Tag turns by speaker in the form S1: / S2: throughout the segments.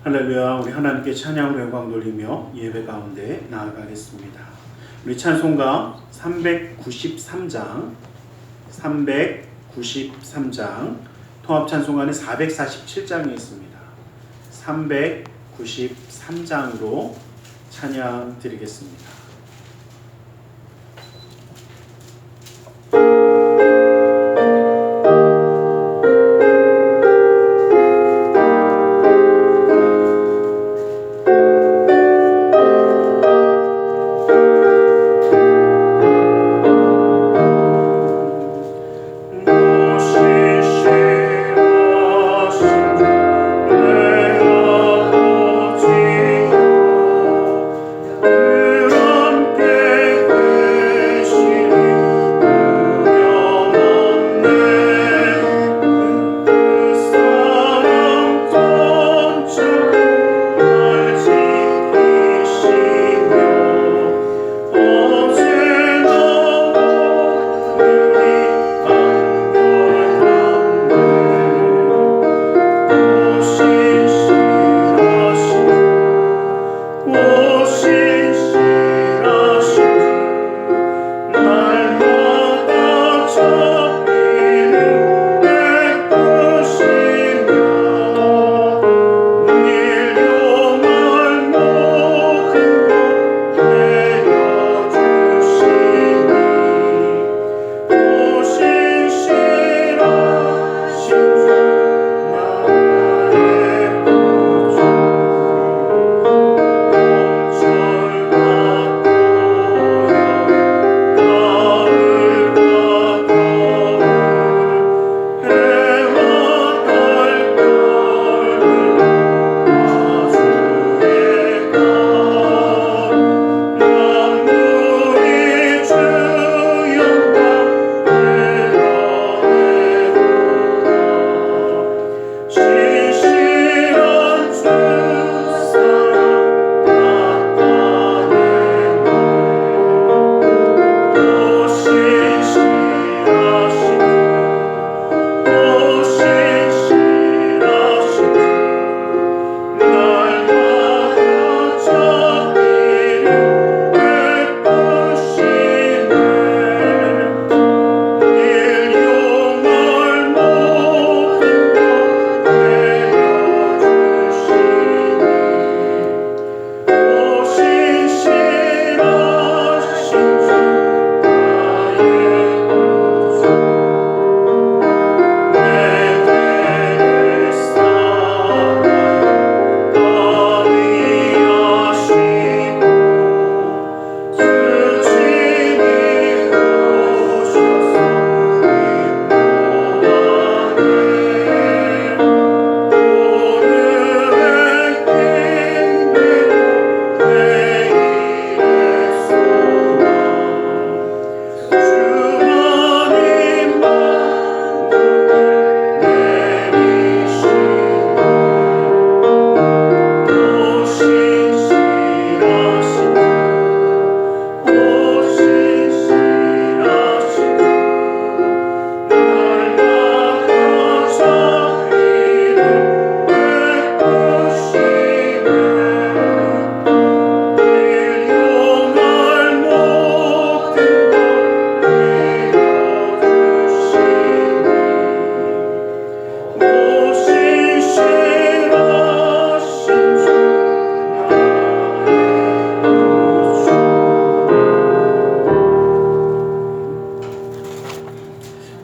S1: 할렐루야. 우리 하나님께 찬양으로 영광 돌리며 예배 가운데 나아가겠습니다. 우리 찬송가 393장 통합 찬송가는 447장이 있습니다. 393장으로 찬양 드리겠습니다.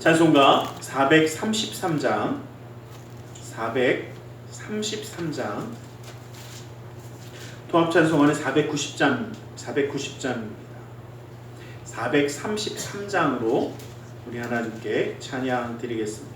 S1: 찬송가 433장 통합 찬송가는 490장입니다. 433장으로 우리 하나님께 찬양 드리겠습니다.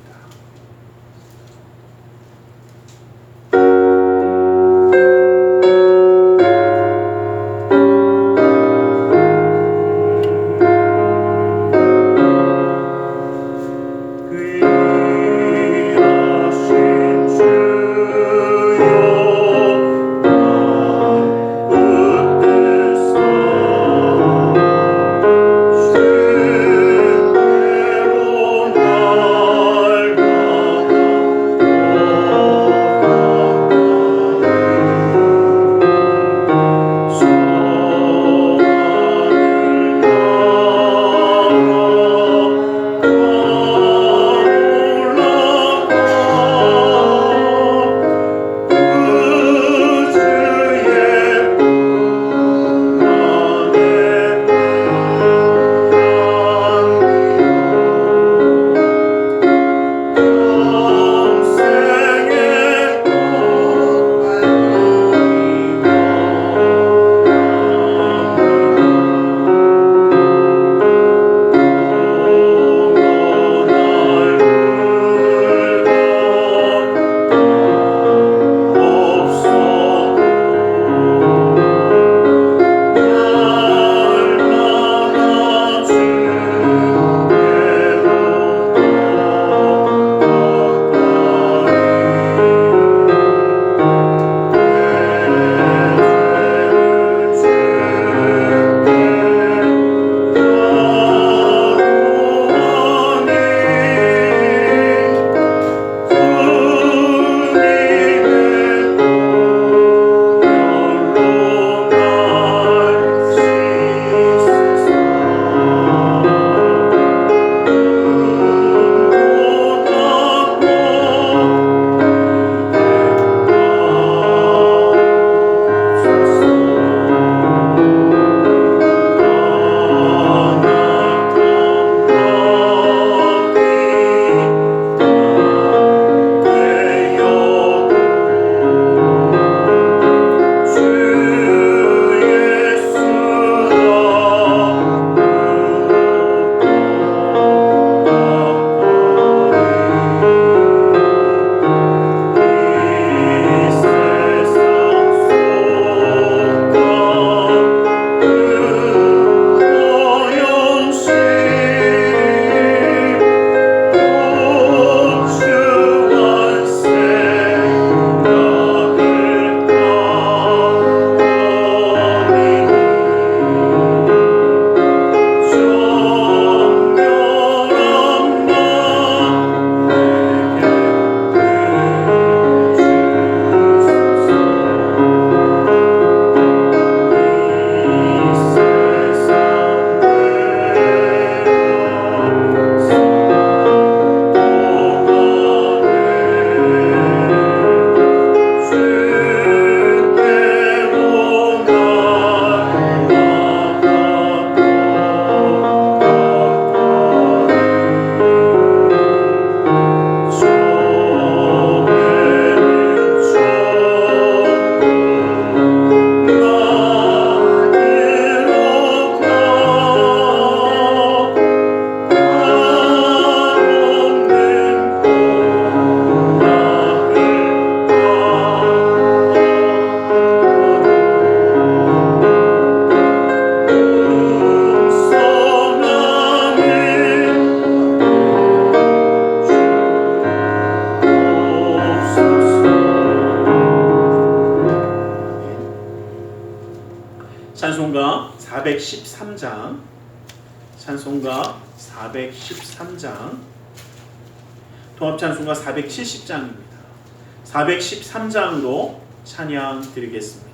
S1: 찬송가 413장, 찬송가 413장, 통합찬송가 470장입니다. 413장으로 찬양 드리겠습니다.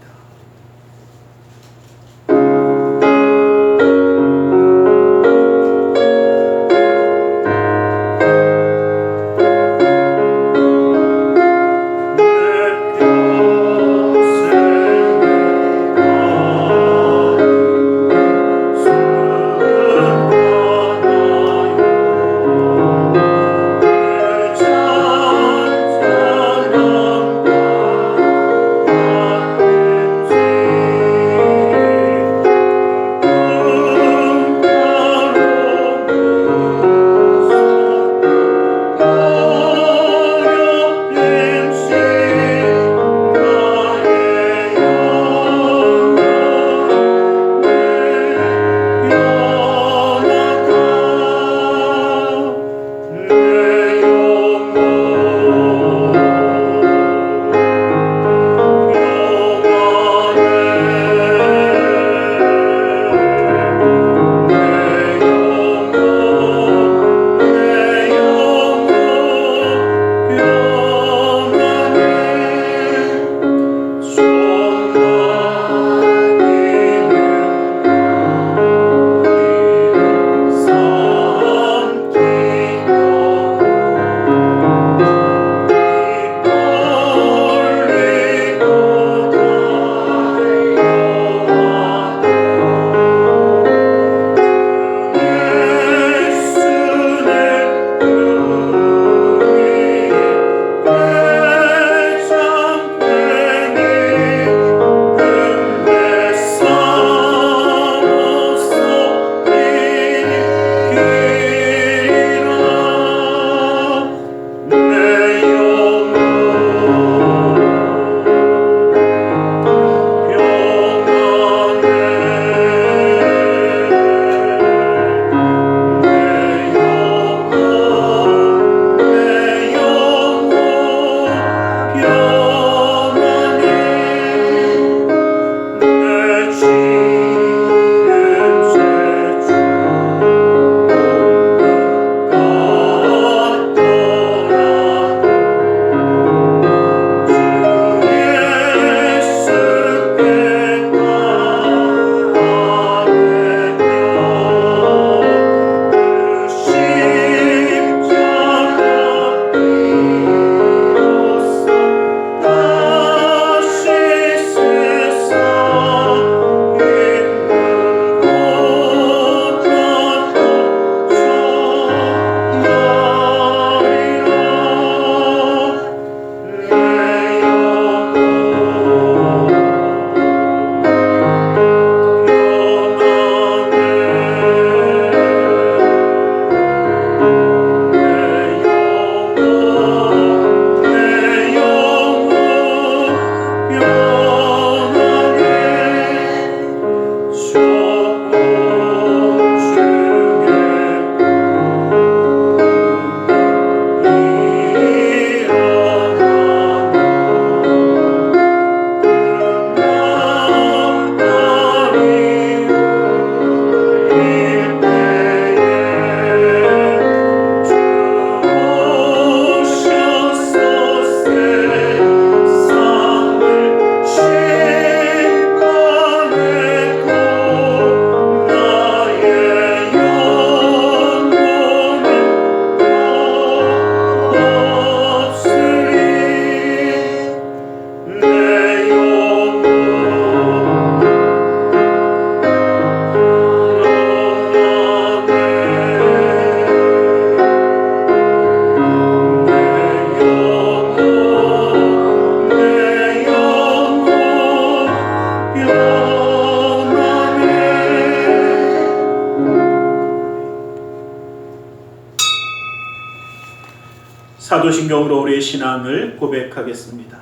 S1: 사도신경으로 우리의 신앙을 고백하겠습니다.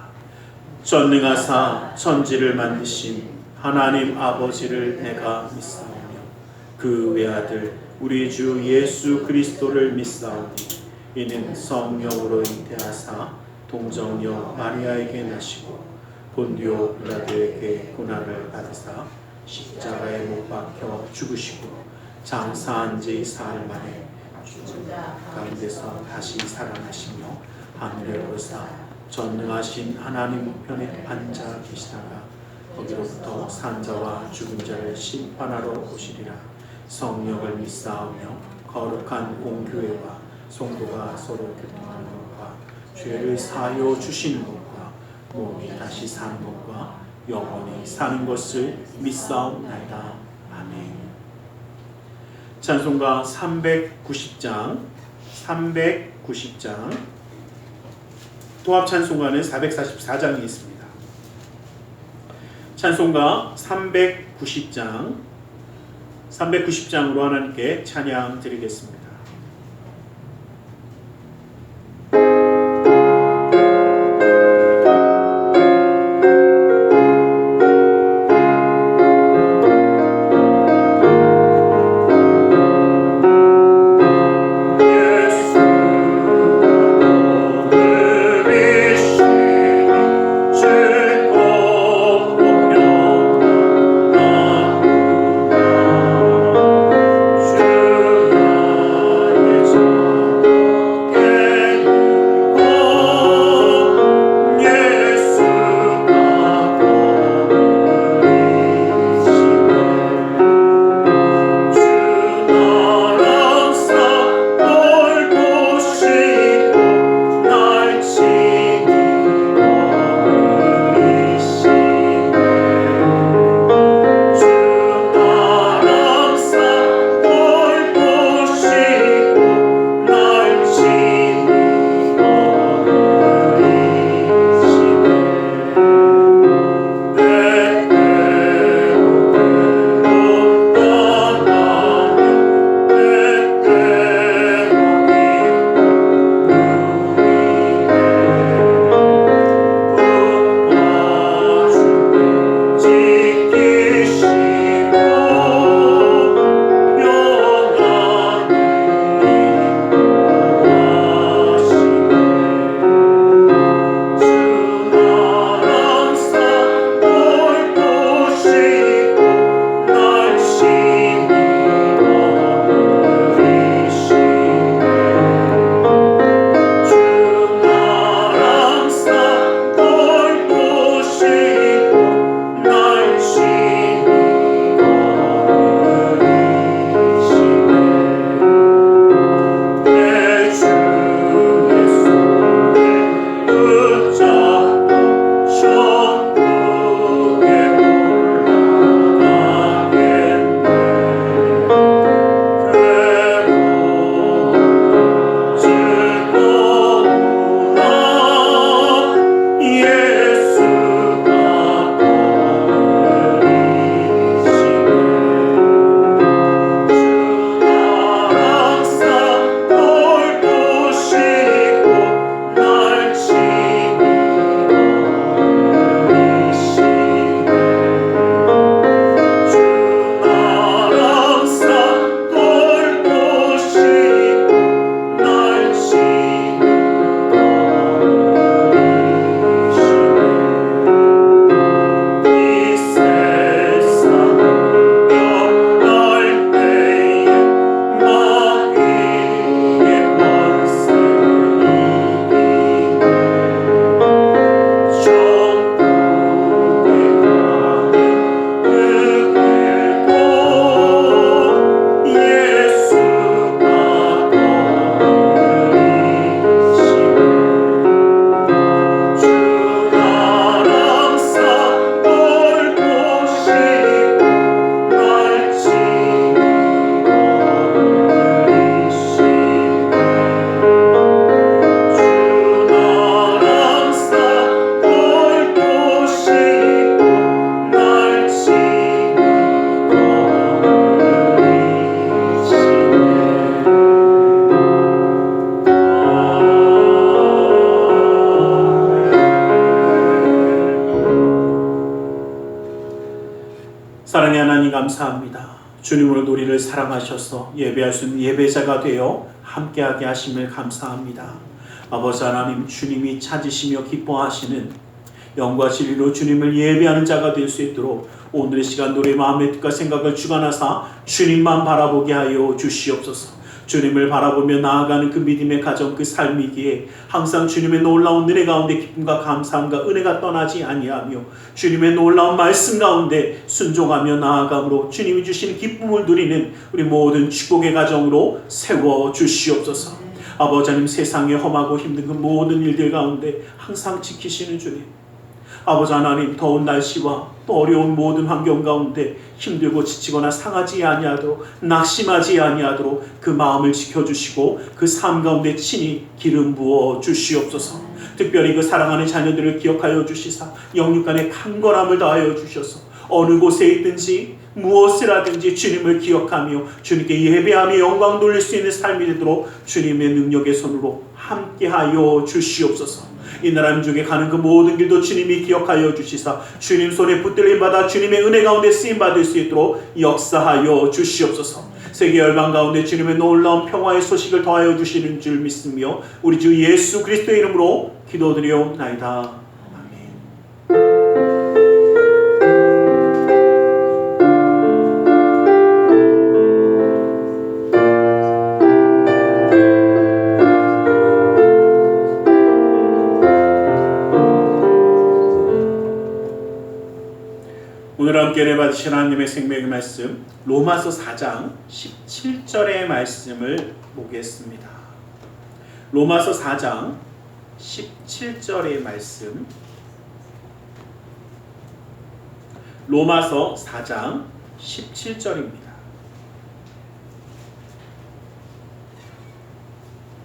S1: 전능하사 천지를 만드신 하나님 아버지를 내가 믿사오며 그 외아들 우리 주 예수 그리스도를 믿사오니 이는 성령으로 잉태하사 동정녀 마리아에게 나시고 본디오 빌라도에게 고난을 받으사 십자가에 못 박혀 죽으시고 장사한 지 사흘 만에 죽은 자 가운데서 다시 살아나시며 하늘에 오르사 전능하신 하나님 우편에 앉아 계시다가 거기로부터 산자와 죽은 자를 심판하러 오시리라. 성령을 믿사오며 거룩한 공교회와 성도가 서로 교통하는 것과 죄를 사하여 주시는 것과 몸이 다시 사는 것과 영원히 사는 것을 믿사옵나이다. 아멘. 찬송가 390장 통합 찬송가는 444장이 있습니다. 찬송가 390장으로 하나님께 찬양 드리겠습니다.
S2: 사랑의 하나님 감사합니다. 주님으로 우리를 사랑하셔서 예배할 수 있는 예배자가 되어 함께하게 하심을 감사합니다. 아버지 하나님, 주님이 찾으시며 기뻐하시는 영과 진리로 주님을 예배하는 자가 될 수 있도록 오늘의 시간 우리의 마음의 뜻과 생각을 주관하사 주님만 바라보게 하여 주시옵소서. 주님을 바라보며 나아가는 그 믿음의 가정, 그 삶이기에 항상 주님의 놀라운 은혜 가운데 기쁨과 감사함과 은혜가 떠나지 아니하며 주님의 놀라운 말씀 가운데 순종하며 나아감으로 주님이 주시는 기쁨을 누리는 우리 모든 축복의 가정으로 세워 주시옵소서. 아버지 하나님, 세상에 험하고 힘든 그 모든 일들 가운데 항상 지키시는 주님, 아버지 하나님, 더운 날씨와 또 어려운 모든 환경 가운데 힘들고 지치거나 상하지 아니하도록, 낙심하지 아니하도록 그 마음을 지켜주시고 그 삶 가운데 친히 기름 부어 주시옵소서. 특별히 그 사랑하는 자녀들을 기억하여 주시사 영육간의 강건함을 더하여 주셔서 어느 곳에 있든지 무엇을 하든지 주님을 기억하며 주님께 예배하며 영광 돌릴 수 있는 삶이 되도록 주님의 능력의 손으로 함께하여 주시옵소서. 이 나라 민족에 가는 그 모든 길도 주님이 기억하여 주시사 주님 손에 붙들림 받아 주님의 은혜 가운데 쓰임 받을 수 있도록 역사하여 주시옵소서. 세계 열방 가운데 주님의 놀라운 평화의 소식을 더하여 주시는 줄 믿으며 우리 주 예수 그리스도의 이름으로 기도드리옵나이다. 오늘 함께 은혜 받으신 하나님의 생명의 말씀, 로마서 4장 17절의 말씀을 보겠습니다. 로마서 4장 17절의 말씀, 로마서 4장 17절입니다.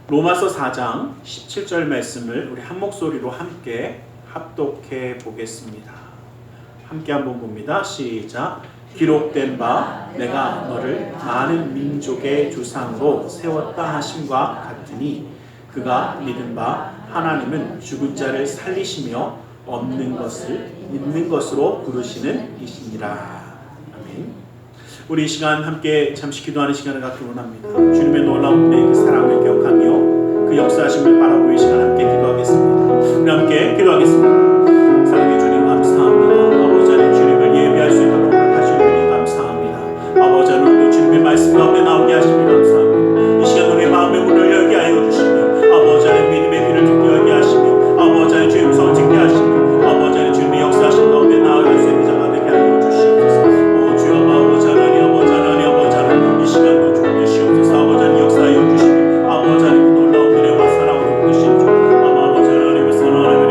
S2: 로마서 4장 17절 말씀을 우리 한 목소리로 함께 합독해 보겠습니다. 함께 한번 봅니다. 시작. 기록된 바 내가 너를 많은 민족의 조상으로 세웠다 하심과 같으니 그가 믿은 바 하나님은 죽은 자를 살리시며 없는 것을 있는 것으로 부르시는 이시니라. 아멘. 우리 이 시간 함께 잠시 기도하는 시간을 갖기 원합니다. 주님의 놀라운 은혜의 그 사랑을 기억하며 그 역사하심을 바라보고 이 시간 함께 기도하겠습니다. 우리 함께 기도하겠습니다. 사랑의 주님 감사합니다. 아버지 하나님, 주님을 예배할 수 있도록 허락하신 주님 감사합니다. 아버지 하나님, 또 주님의 말씀 가운데 나오게 하시니 감사합니다. 이 시간 우리의 마음의 문을 열게 하여 주시며 아버지 하나님, 믿음의 귀를 듣게 열게 하시며 아버지 하나님, 주의 음성을 듣게 하시며 아버지 하나님, 주님의 역사하신 가운데 나아갈 수 있는 자가 되게 하여 주시옵소서. 오 주여, 아버지 하나님, 아버지 하나님, 아버지 하나님, 이 시간도 좀 주시옵소서. 아버지 하나님, 역사하여 주시며 아버지 하나님, 그 놀라운 은혜와 사랑으로 부르시옵소서. 아버지 하나님을 사랑하는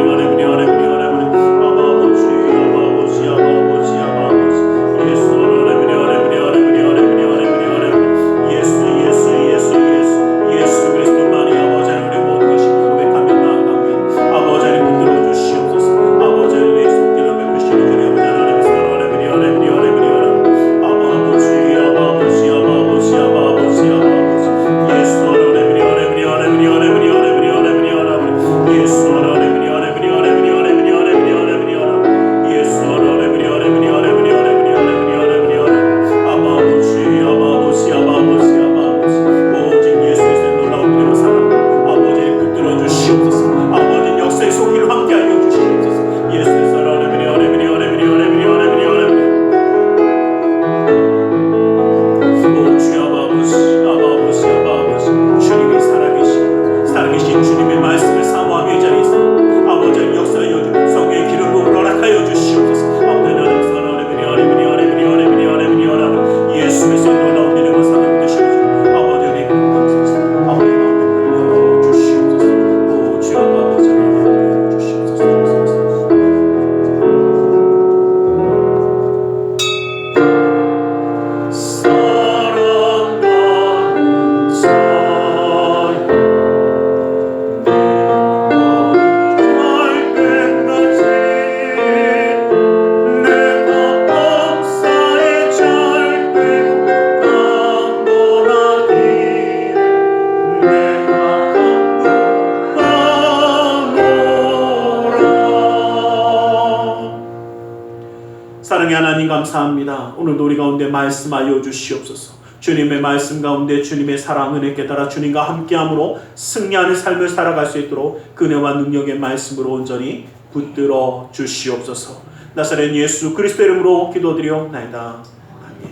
S2: 사랑의 하나님 감사합니다. 오늘도 우리 가운데 말씀하여 주시옵소서. 주님의 말씀 가운데 주님의 사랑 은혜 깨달아 주님과 함께함으로 승리하는 삶을 살아갈 수 있도록 그네와 능력의 말씀으로 온전히 붙들어 주시옵소서. 나사렛 예수 그리스도 이름으로 기도드리옵나이다. 아멘.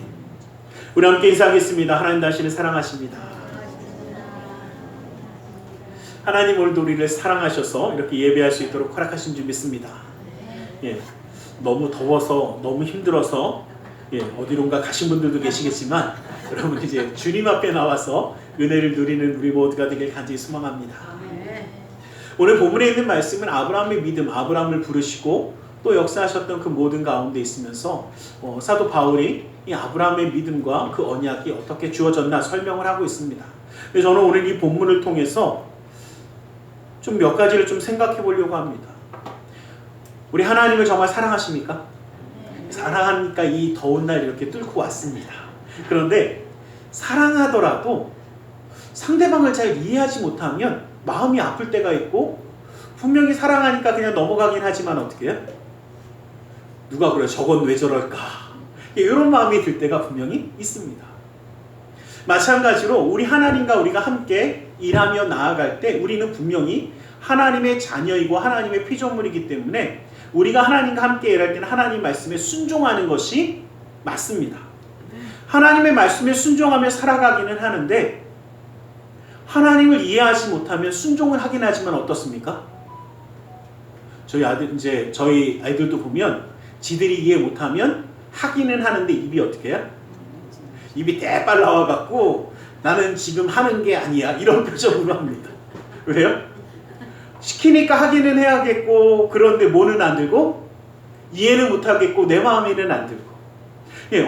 S2: 우리 함께 인사하겠습니다. 하나님 당신을 사랑하십니다. 하나님 오늘도 우리를 사랑하셔서 이렇게 예배할 수 있도록 허락하신 줄 믿습니다. 예, 너무 더워서 너무 힘들어서 어디론가 가신 분들도 계시겠지만 여러분 이제 주님 앞에 나와서 은혜를 누리는 우리 모두가 되길 간절히 소망합니다. 오늘 본문에 있는 말씀은 아브라함의 믿음, 아브라함을 부르시고 또 역사하셨던 그 모든 가운데 있으면서 사도 바울이 이 아브라함의 믿음과 그 언약이 어떻게 주어졌나 설명을 하고 있습니다. 그래서 저는 오늘 이 본문을 통해서 좀 몇 가지를 좀 생각해 보려고 합니다. 우리 하나님을 정말 사랑하십니까? 사랑하니까 이 더운 날 이렇게 뚫고 왔습니다. 그런데 사랑하더라도 상대방을 잘 이해하지 못하면 마음이 아플 때가 있고 분명히 사랑하니까 그냥 넘어가긴 하지만 어떻게 해요? 누가 그래 저건 왜 저럴까? 이런 마음이 들 때가 분명히 있습니다. 마찬가지로 우리 하나님과 우리가 함께 일하며 나아갈 때 우리는 분명히 하나님의 자녀이고 하나님의 피조물이기 때문에 우리가 하나님과 함께 일할 때는 하나님 말씀에 순종하는 것이 맞습니다. 하나님의 말씀에 순종하며 살아가기는 하는데 하나님을 이해하지 못하면 순종을 하긴 하지만 어떻습니까? 저희 아이들도 보면 지들이 이해 못하면 하기는 하는데 입이 어떻게 해요? 입이 대빨 나와갖고 나는 지금 하는 게 아니야 이런 표정으로 합니다. 왜요? 시키니까 하기는 해야겠고 그런데 뭐는 안 들고 이해는 못하겠고 내 마음에는 안 들고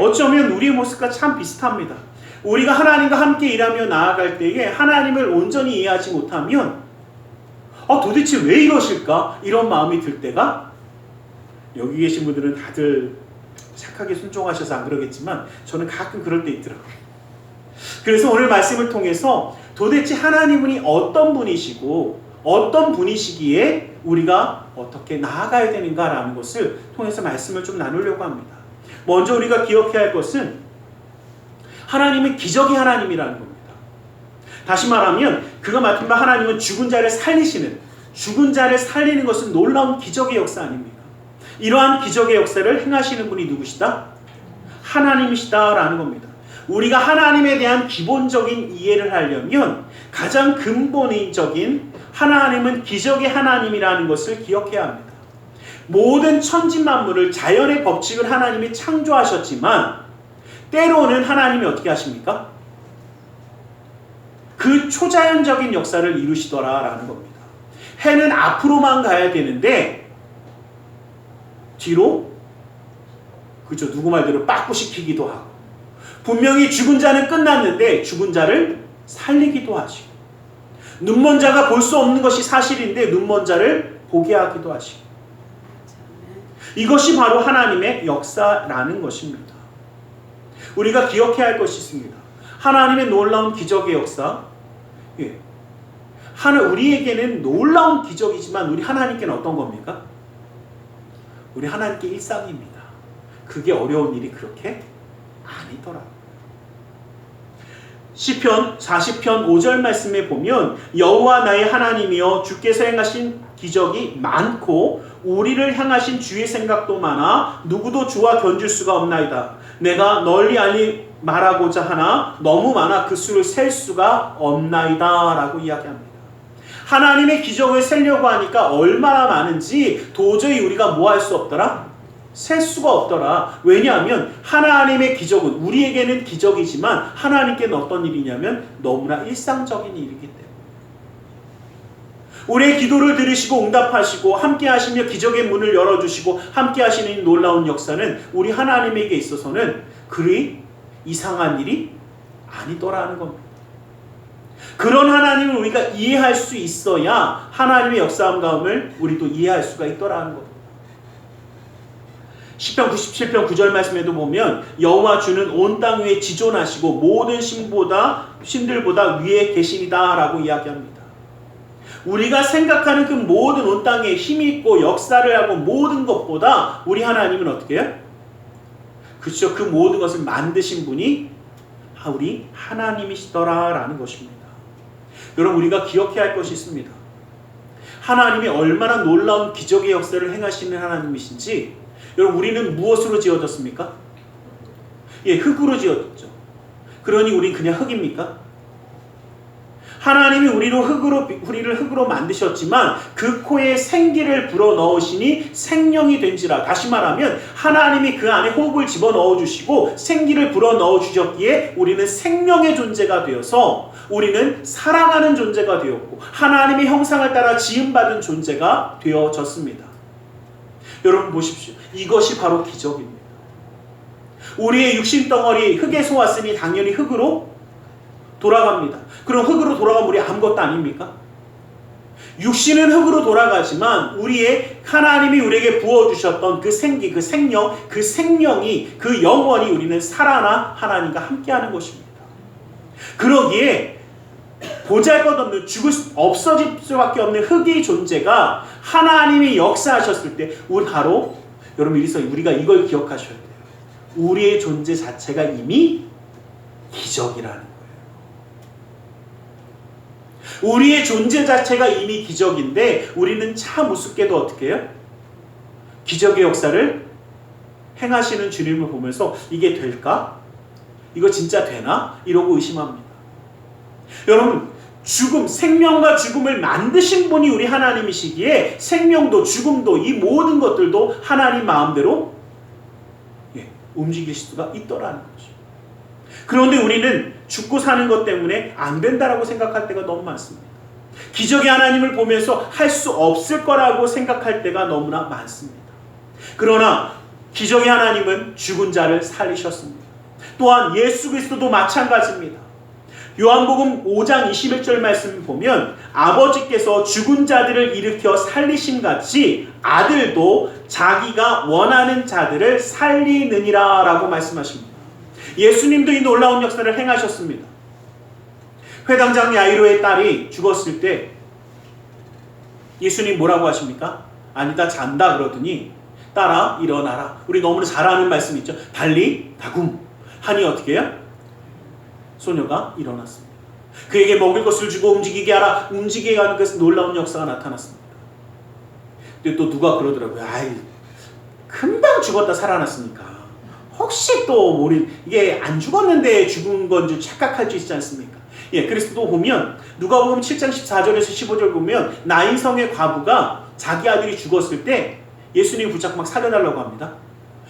S2: 어쩌면 우리의 모습과 참 비슷합니다. 우리가 하나님과 함께 일하며 나아갈 때에 하나님을 온전히 이해하지 못하면 도대체 왜 이러실까? 이런 마음이 들 때가 여기 계신 분들은 다들 착하게 순종하셔서 안 그러겠지만 저는 가끔 그럴 때 있더라고요. 그래서 오늘 말씀을 통해서 도대체 하나님은 어떤 분이시고 어떤 분이시기에 우리가 어떻게 나아가야 되는가라는 것을 통해서 말씀을 좀 나누려고 합니다. 먼저 우리가 기억해야 할 것은 하나님은 기적의 하나님이라는 겁니다. 다시 말하면 그가 맡은 바 하나님은 죽은 자를 살리시는, 죽은 자를 살리는 것은 놀라운 기적의 역사 아닙니까? 이러한 기적의 역사를 행하시는 분이 누구시다? 하나님이시다라는 겁니다. 우리가 하나님에 대한 기본적인 이해를 하려면 가장 근본적인 하나님은 기적의 하나님이라는 것을 기억해야 합니다. 모든 천지만물을 자연의 법칙을 하나님이 창조하셨지만 때로는 하나님이 어떻게 하십니까? 그 초자연적인 역사를 이루시더라라는 겁니다. 해는 앞으로만 가야 되는데 뒤로 그죠 누구 말대로 빠꾸시키기도 하고 분명히 죽은 자는 끝났는데 죽은 자를 살리기도 하시고 눈먼 자가 볼 수 없는 것이 사실인데 눈먼 자를 보게 하기도 하시고 이것이 바로 하나님의 역사라는 것입니다. 우리가 기억해야 할 것이 있습니다. 하나님의 놀라운 기적의 역사 우리에게는 놀라운 기적이지만 우리 하나님께는 어떤 겁니까? 우리 하나님께 일상입니다. 그게 어려운 일이 그렇게 아니더라고요. 시편 40편 5절 말씀에 보면 여호와 나의 하나님이여 주께서 행하신 기적이 많고 우리를 향하신 주의 생각도 많아 누구도 주와 견줄 수가 없나이다. 내가 널리 알리 말하고자 하나 너무 많아 그 수를 셀 수가 없나이다 라고 이야기합니다. 하나님의 기적을 세려고 하니까 얼마나 많은지 도저히 우리가 뭐 할 수 없더라? 셀 수가 없더라. 왜냐하면 하나님의 기적은 우리에게는 기적이지만 하나님께는 어떤 일이냐면 너무나 일상적인 일이기 때문에 우리의 기도를 들으시고 응답하시고 함께 하시며 기적의 문을 열어주시고 함께 하시는 이 놀라운 역사는 우리 하나님에게 있어서는 그리 이상한 일이 아니더라는 겁니다. 그런 하나님을 우리가 이해할 수 있어야 하나님의 역사함감을 우리도 이해할 수가 있더라는 겁니다. 시편 97편 9절 말씀에도 보면 여호와 주는 온 땅 위에 지존하시고 모든 신들보다 위에 계시니다 라고 이야기합니다. 우리가 생각하는 그 모든 온 땅에 힘이 있고 역사를 하고 모든 것보다 우리 하나님은 어떻게 해요? 그렇죠. 그 모든 것을 만드신 분이 우리 하나님이시더라라는 것입니다. 여러분, 우리가 기억해야 할 것이 있습니다. 하나님이 얼마나 놀라운 기적의 역사를 행하시는 하나님이신지, 여러분, 우리는 무엇으로 지어졌습니까? 흙으로 지어졌죠. 그러니 우린 그냥 흙입니까? 하나님이 우리를 흙으로 만드셨지만 그 코에 생기를 불어넣으시니 생명이 된지라. 다시 말하면 하나님이 그 안에 호흡을 집어넣어 주시고 생기를 불어넣어 주셨기에 우리는 생명의 존재가 되어서 우리는 살아가는 존재가 되었고 하나님의 형상을 따라 지음받은 존재가 되어졌습니다. 여러분 보십시오. 이것이 바로 기적입니다. 우리의 육신 덩어리 흙에서 왔으니 당연히 흙으로 돌아갑니다. 그럼 흙으로 돌아가면 우리 아무것도 아닙니까? 육신은 흙으로 돌아가지만 우리의 하나님이 우리에게 부어주셨던 그 생기, 그 생명, 그 생명이, 그 영원히 우리는 살아나 하나님과 함께하는 것입니다. 그러기에 보잘것없는 없어질 수밖에 없는 흙의 존재가 하나님이 역사하셨을 때 우리 바로 여러분 우리가 이걸 기억하셔야 돼요. 우리의 존재 자체가 이미 기적이라는 거예요. 우리의 존재 자체가 이미 기적인데 우리는 참 우습게도 어떻게 해요? 기적의 역사를 행하시는 주님을 보면서 이게 될까? 이거 진짜 되나? 이러고 의심합니다. 여러분, 생명과 죽음을 만드신 분이 우리 하나님이시기에 생명도 죽음도 이 모든 것들도 하나님 마음대로 움직일 수가 있더라는 거죠. 그런데 우리는 죽고 사는 것 때문에 안 된다라고 생각할 때가 너무 많습니다. 기적의 하나님을 보면서 할 수 없을 거라고 생각할 때가 너무나 많습니다. 그러나 기적의 하나님은 죽은 자를 살리셨습니다. 또한 예수 그리스도도 마찬가지입니다. 요한복음 5장 21절 말씀을 보면 아버지께서 죽은 자들을 일으켜 살리심같이 아들도 자기가 원하는 자들을 살리느니라 라고 말씀하십니다. 예수님도 이 놀라운 역사를 행하셨습니다. 회당장 야이로의 딸이 죽었을 때 예수님 뭐라고 하십니까? 아니다 잔다 그러더니 딸아 일어나라. 우리 너무나 잘 아는 말씀 있죠. 달리 다굼 하니 어떻게 해요? 소녀가 일어났습니다. 그에게 먹을 것을 주고 움직이게 하라. 움직이게 하는 것은 놀라운 역사가 나타났습니다. 근데 또 누가 그러더라고요. 금방 죽었다 살아났으니까 혹시 또 이게 안 죽었는데 죽은 건 줄 착각할 수 있지 않습니까? 그래서 또 보면 누가복음 7장 14절에서 15절 보면 나인성의 과부가 자기 아들이 죽었을 때 예수님이 붙잡고 막 살려달라고 합니다.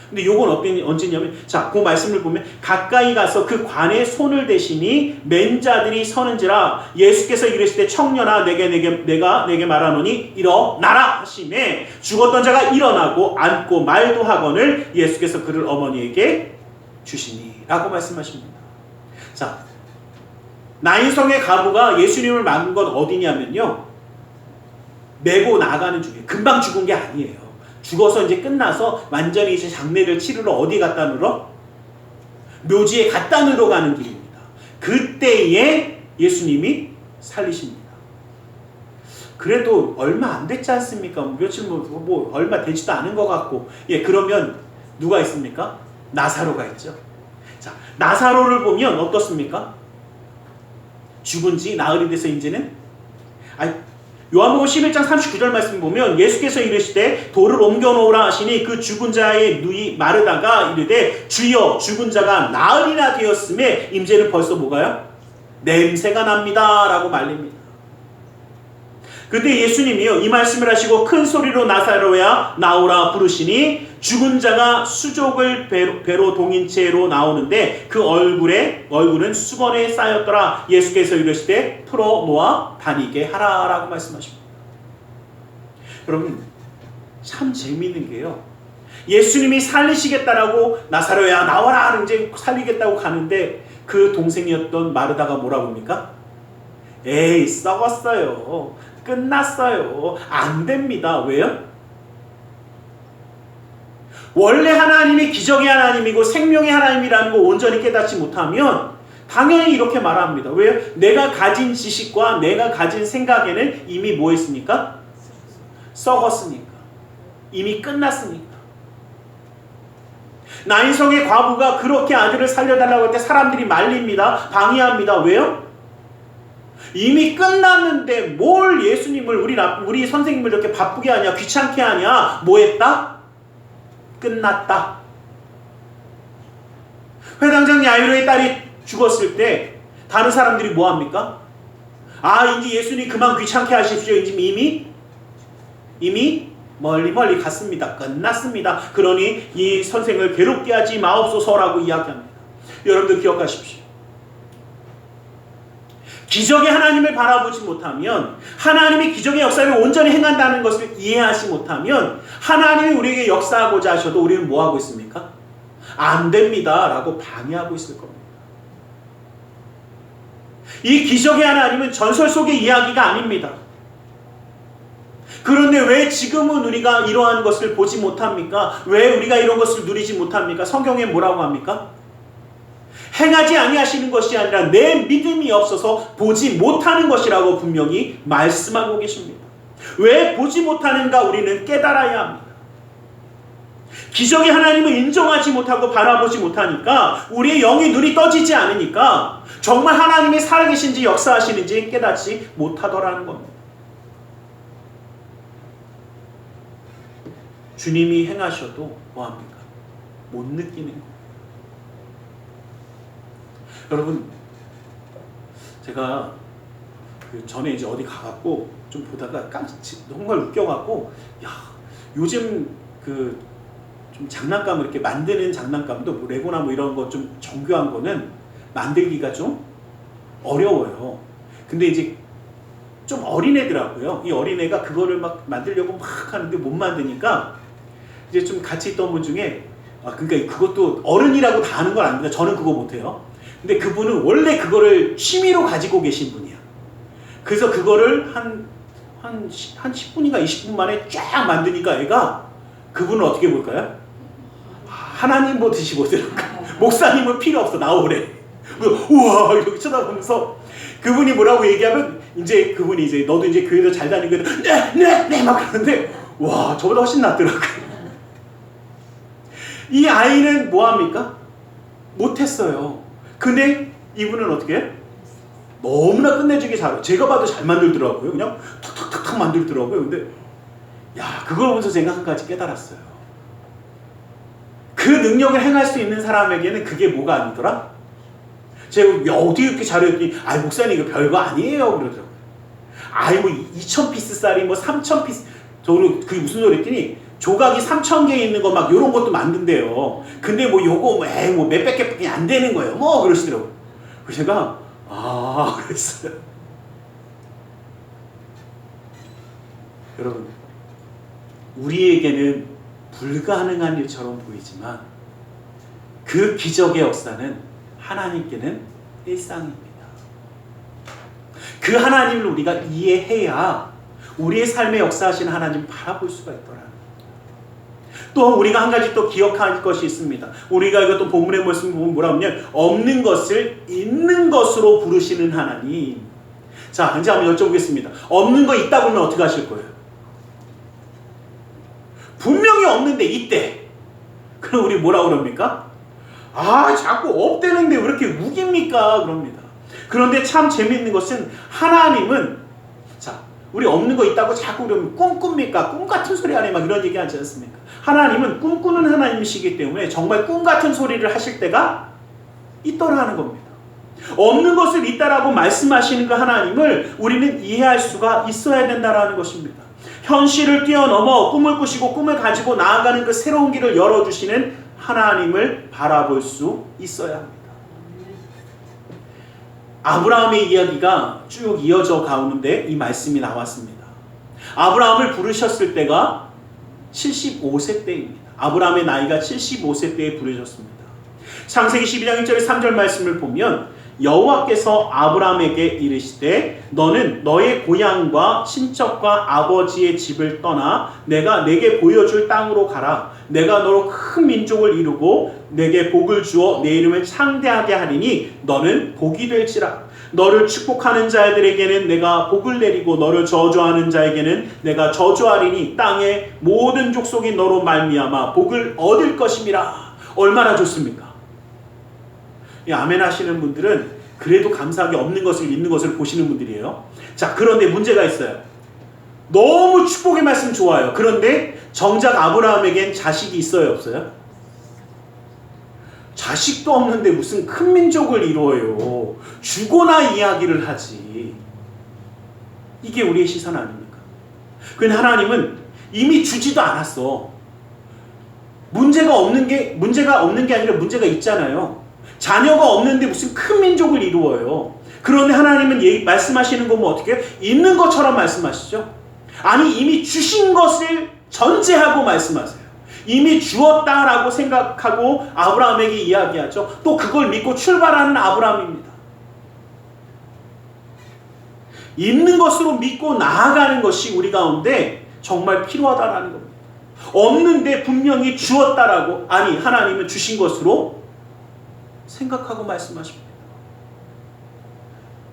S2: 근데 요건 언제냐면 그 말씀을 보면 가까이 가서 그 관에 손을 대시니 맨 자들이 서는지라 예수께서 이르실 때 청년아 내가 내게 말하노니 일어나라 하시매 죽었던 자가 일어나고 앉고 말도 하거늘 예수께서 그를 어머니에게 주시니 라고 말씀하십니다. 나인성의 과부가 예수님을 만난 건 어디냐면요, 메고 나가는 중에 금방 죽은 게 아니에요. 죽어서 이제 끝나서 완전히 이제 장례를 치르러 어디 갖다 놓으러? 묘지에 갖다 놓으러 가는 길입니다. 그때에 예수님이 살리십니다. 그래도 얼마 안 됐지 않습니까? 며칠 얼마 되지도 않은 것 같고. 그러면 누가 있습니까? 나사로가 있죠. 나사로를 보면 어떻습니까? 죽은 지 나흘이 돼서 이제는 요한복음 11장 39절 말씀 보면 예수께서 이르시되 돌을 옮겨놓으라 하시니 그 죽은 자의 누이 마르다가 이르되 주여 죽은 자가 나흘이나 되었음에 임제는 벌써 뭐가요? 냄새가 납니다 라고 말립니다. 그때 예수님이요 이 말씀을 하시고 큰 소리로 나사로야 나오라 부르시니 죽은 자가 수족을 배로 동인 채로 나오는데 그 얼굴은 수건에 쌓였더라. 예수께서 이르시되 풀어놓아 다니게 하라 라고 말씀하십니다. 여러분 참 재미있는 게요, 예수님이 살리시겠다라고 나사로야 나와라 이제 살리겠다고 가는데 그 동생이었던 마르다가 뭐라고 합니까? 에이 썩었어요, 끝났어요, 안 됩니다. 왜요? 원래 하나님이 기적의 하나님이고 생명의 하나님이라는 거 온전히 깨닫지 못하면 당연히 이렇게 말합니다. 왜요? 내가 가진 지식과 내가 가진 생각에는 이미 뭐 했습니까? 썩었으니까. 이미 끝났으니까. 나인성의 과부가 그렇게 아들을 살려달라고 할 때 사람들이 말립니다. 방해합니다. 왜요? 이미 끝났는데 뭘 예수님을 우리 선생님을 이렇게 바쁘게 하냐, 귀찮게 하냐. 뭐 했다? 끝났다. 회당장 야이로의 딸이 죽었을 때 다른 사람들이 뭐 합니까? 아, 이제 예수님 그만 귀찮게 하십시오. 이미 멀리 갔습니다. 끝났습니다. 그러니 이 선생을 괴롭게 하지 마옵소서라고 이야기합니다. 여러분들 기억하십시오. 기적의 하나님을 바라보지 못하면, 하나님이 기적의 역사를 온전히 행한다는 것을 이해하지 못하면 하나님이 우리에게 역사하고자 하셔도 우리는 뭐 하고 있습니까? 안 됩니다 라고 방해하고 있을 겁니다. 이 기적의 하나님은 전설 속의 이야기가 아닙니다. 그런데 왜 지금은 우리가 이러한 것을 보지 못합니까? 왜 우리가 이런 것을 누리지 못합니까? 성경에 뭐라고 합니까? 행하지 아니하시는 것이 아니라 내 믿음이 없어서 보지 못하는 것이라고 분명히 말씀하고 계십니다. 왜 보지 못하는가 우리는 깨달아야 합니다. 기적의 하나님을 인정하지 못하고 바라보지 못하니까 우리의 영의 눈이 떠지지 않으니까 정말 하나님이 살아계신지 역사하시는지 깨닫지 못하더라는 겁니다. 주님이 행하셔도 뭐합니까? 못 느끼는 거예요. 여러분, 제가 그 전에 이제 어디 가갖고 좀 보다가 정말 웃겨갖고, 야, 요즘 그 좀 장난감을 이렇게 만드는 장난감도 뭐 레고나 뭐 이런 거 좀 정교한 거는 만들기가 좀 어려워요. 근데 이제 좀 어린애더라고요. 이 어린애가 그거를 막 만들려고 막 하는데 못 만드니까 이제 좀 같이 있던 분 중에, 그러니까 그것도 어른이라고 다 하는 건 아닙니다. 저는 그거 못해요. 근데 그분은 원래 그거를 취미로 가지고 계신 분이야. 그래서 그거를 한 10분인가 20분 만에 쫙 만드니까 애가, 그분은 어떻게 볼까요? 하나님 보듯이 보더라고요. 목사님은 필요 없어, 나오래. 우와, 이렇게 쳐다보면서 그분이 뭐라고 얘기하면 이제 그분이 이제 너도 이제 교회도 잘 다니고 네 막 그러는데, 와, 저보다 훨씬 낫더라고요. 이 아이는 뭐합니까? 못했어요. 근데 이분은 어떻게 해? 너무나 끝내주기 잘해요. 제가 봐도 잘 만들더라고요. 그냥 탁탁탁탁 만들더라고요. 근데 야, 그걸 보면서 제가 한 가지 깨달았어요. 그 능력을 행할 수 있는 사람에게는 그게 뭐가 아니더라? 제가 어떻게 이렇게 잘했더니, 아이 목사님 이거 별거 아니에요 그러더라고요. 아이 뭐 2,000피스 쌀이 뭐 3,000피스, 저로 그게 무슨 소리 했더니 조각이 3,000개 있는 거 막 요런 것도 만든대요. 근데 뭐 요거 뭐 몇백 개밖에 안 되는 거예요. 뭐 그러시더라고요. 그래서 제가 그랬어요. 여러분, 우리에게는 불가능한 일처럼 보이지만 그 기적의 역사는 하나님께는 일상입니다. 그 하나님을 우리가 이해해야 우리의 삶에 역사하시는 하나님을 바라볼 수가 있더라. 또 우리가 한 가지 또 기억할 것이 있습니다. 우리가 이것도 본문의 말씀 보면 뭐라고 하면 없는 것을 있는 것으로 부르시는 하나님. 자, 이제 한번 여쭤보겠습니다. 없는 거 있다고 하면 어떻게 하실 거예요? 분명히 없는데 있대. 그럼 우리 뭐라고 그럽니까? 자꾸 없대는데 왜 이렇게 우깁니까? 그럽니다. 그런데 참 재미있는 것은 하나님은, 자, 우리 없는 거 있다고 자꾸 그러면 꿈꿉니까? 꿈 같은 소리 안에 막 이런 얘기 하지 않습니까? 하나님은 꿈꾸는 하나님이시기 때문에 정말 꿈 같은 소리를 하실 때가 있더라 하는 겁니다. 없는 것을 있다라고 말씀하시는 그 하나님을 우리는 이해할 수가 있어야 된다라는 것입니다. 현실을 뛰어넘어 꿈을 꾸시고 꿈을 가지고 나아가는 그 새로운 길을 열어주시는 하나님을 바라볼 수 있어야 합니다. 아브라함의 이야기가 쭉 이어져 가오는데 이 말씀이 나왔습니다. 아브라함을 부르셨을 때가 75세 때입니다. 아브라함의 나이가 75세 때에 부르셨습니다. 창세기 12장 1절에 3절 말씀을 보면 여호와께서 아브라함에게 이르시되 너는 너의 고향과 친척과 아버지의 집을 떠나 내가 내게 보여줄 땅으로 가라. 내가 너로 큰 민족을 이루고 내게 복을 주어 내 이름을 창대하게 하리니 너는 복이 될지라. 너를 축복하는 자들에게는 내가 복을 내리고 너를 저주하는 자에게는 내가 저주하리니 땅의 모든 족속이 너로 말미암아 복을 얻을 것임이라. 얼마나 좋습니까? 이 아멘 하시는 분들은 그래도 감사하게 없는 것을 있는 것을 보시는 분들이에요. 자, 그런데 문제가 있어요. 너무 축복의 말씀 좋아요. 그런데 정작 아브라함에겐 자식이 있어요, 없어요? 자식도 없는데 무슨 큰 민족을 이루어요. 죽어나 이야기를 하지. 이게 우리의 시선 아닙니까? 그런데 하나님은 이미 주지도 않았어. 문제가 없는 게 아니라 문제가 있잖아요. 자녀가 없는데 무슨 큰 민족을 이루어요. 그런데 하나님은 말씀하시는 건 뭐 어떻게 해요? 있는 것처럼 말씀하시죠. 아니, 이미 주신 것을 전제하고 말씀하세요. 이미 주었다라고 생각하고 아브라함에게 이야기하죠. 또 그걸 믿고 출발하는 아브라함입니다. 있는 것으로 믿고 나아가는 것이 우리 가운데 정말 필요하다라는 겁니다. 없는데 분명히 주었다라고, 아니 하나님은 주신 것으로 생각하고 말씀하십니다.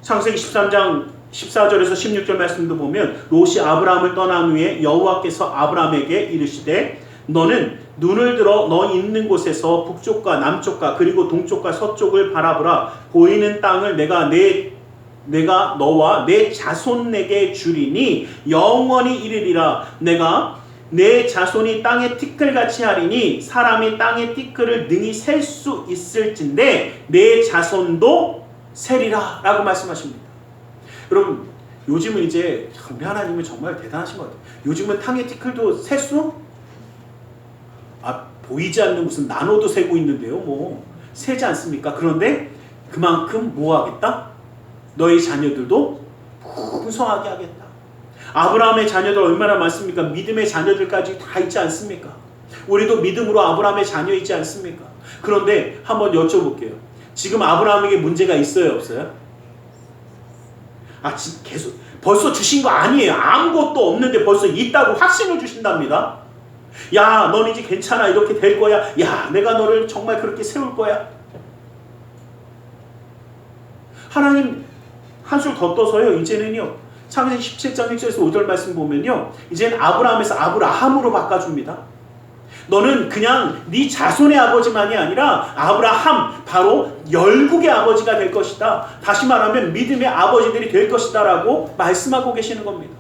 S2: 창세기 13장 14절에서 16절 말씀도 보면 롯이 아브라함을 떠난 후에 여호와께서 아브라함에게 이르시되 너는 눈을 들어 너 있는 곳에서 북쪽과 남쪽과 그리고 동쪽과 서쪽을 바라보라. 보이는 땅을 내가 너와 내 자손에게 주리니 영원히 이르리라. 내가 내 자손이 땅의 티끌같이 하리니 사람이 땅의 티끌을 능히 셀 수 있을진데 내 자손도 세리라 라고 말씀하십니다. 여러분, 요즘은 이제 우리 하나님은 정말 대단하신 것 같아요. 요즘은 땅의 티끌도 셀 수? 보이지 않는 무슨 나노도 세고 있는데요. 뭐 세지 않습니까? 그런데 그만큼 뭐 하겠다? 너희 자녀들도 풍성하게 하겠다. 아브라함의 자녀들 얼마나 많습니까? 믿음의 자녀들까지 다 있지 않습니까? 우리도 믿음으로 아브라함의 자녀이지 않습니까? 그런데 한번 여쭤볼게요. 지금 아브라함에게 문제가 있어요, 없어요? 계속 벌써 주신 거 아니에요. 아무것도 없는데 벌써 있다고 확신을 주신답니다. 야, 넌 이제 괜찮아. 이렇게 될 거야. 야, 내가 너를 정말 그렇게 세울 거야. 하나님 한술 더 떠서요. 이제는요. 창세기 17장 1절에서 5절 말씀 보면요. 이제는 아브라함에서 아브라함으로 바꿔줍니다. 너는 그냥 네 자손의 아버지만이 아니라 아브라함, 바로 열국의 아버지가 될 것이다. 다시 말하면 믿음의 아버지들이 될 것이다 라고 말씀하고 계시는 겁니다.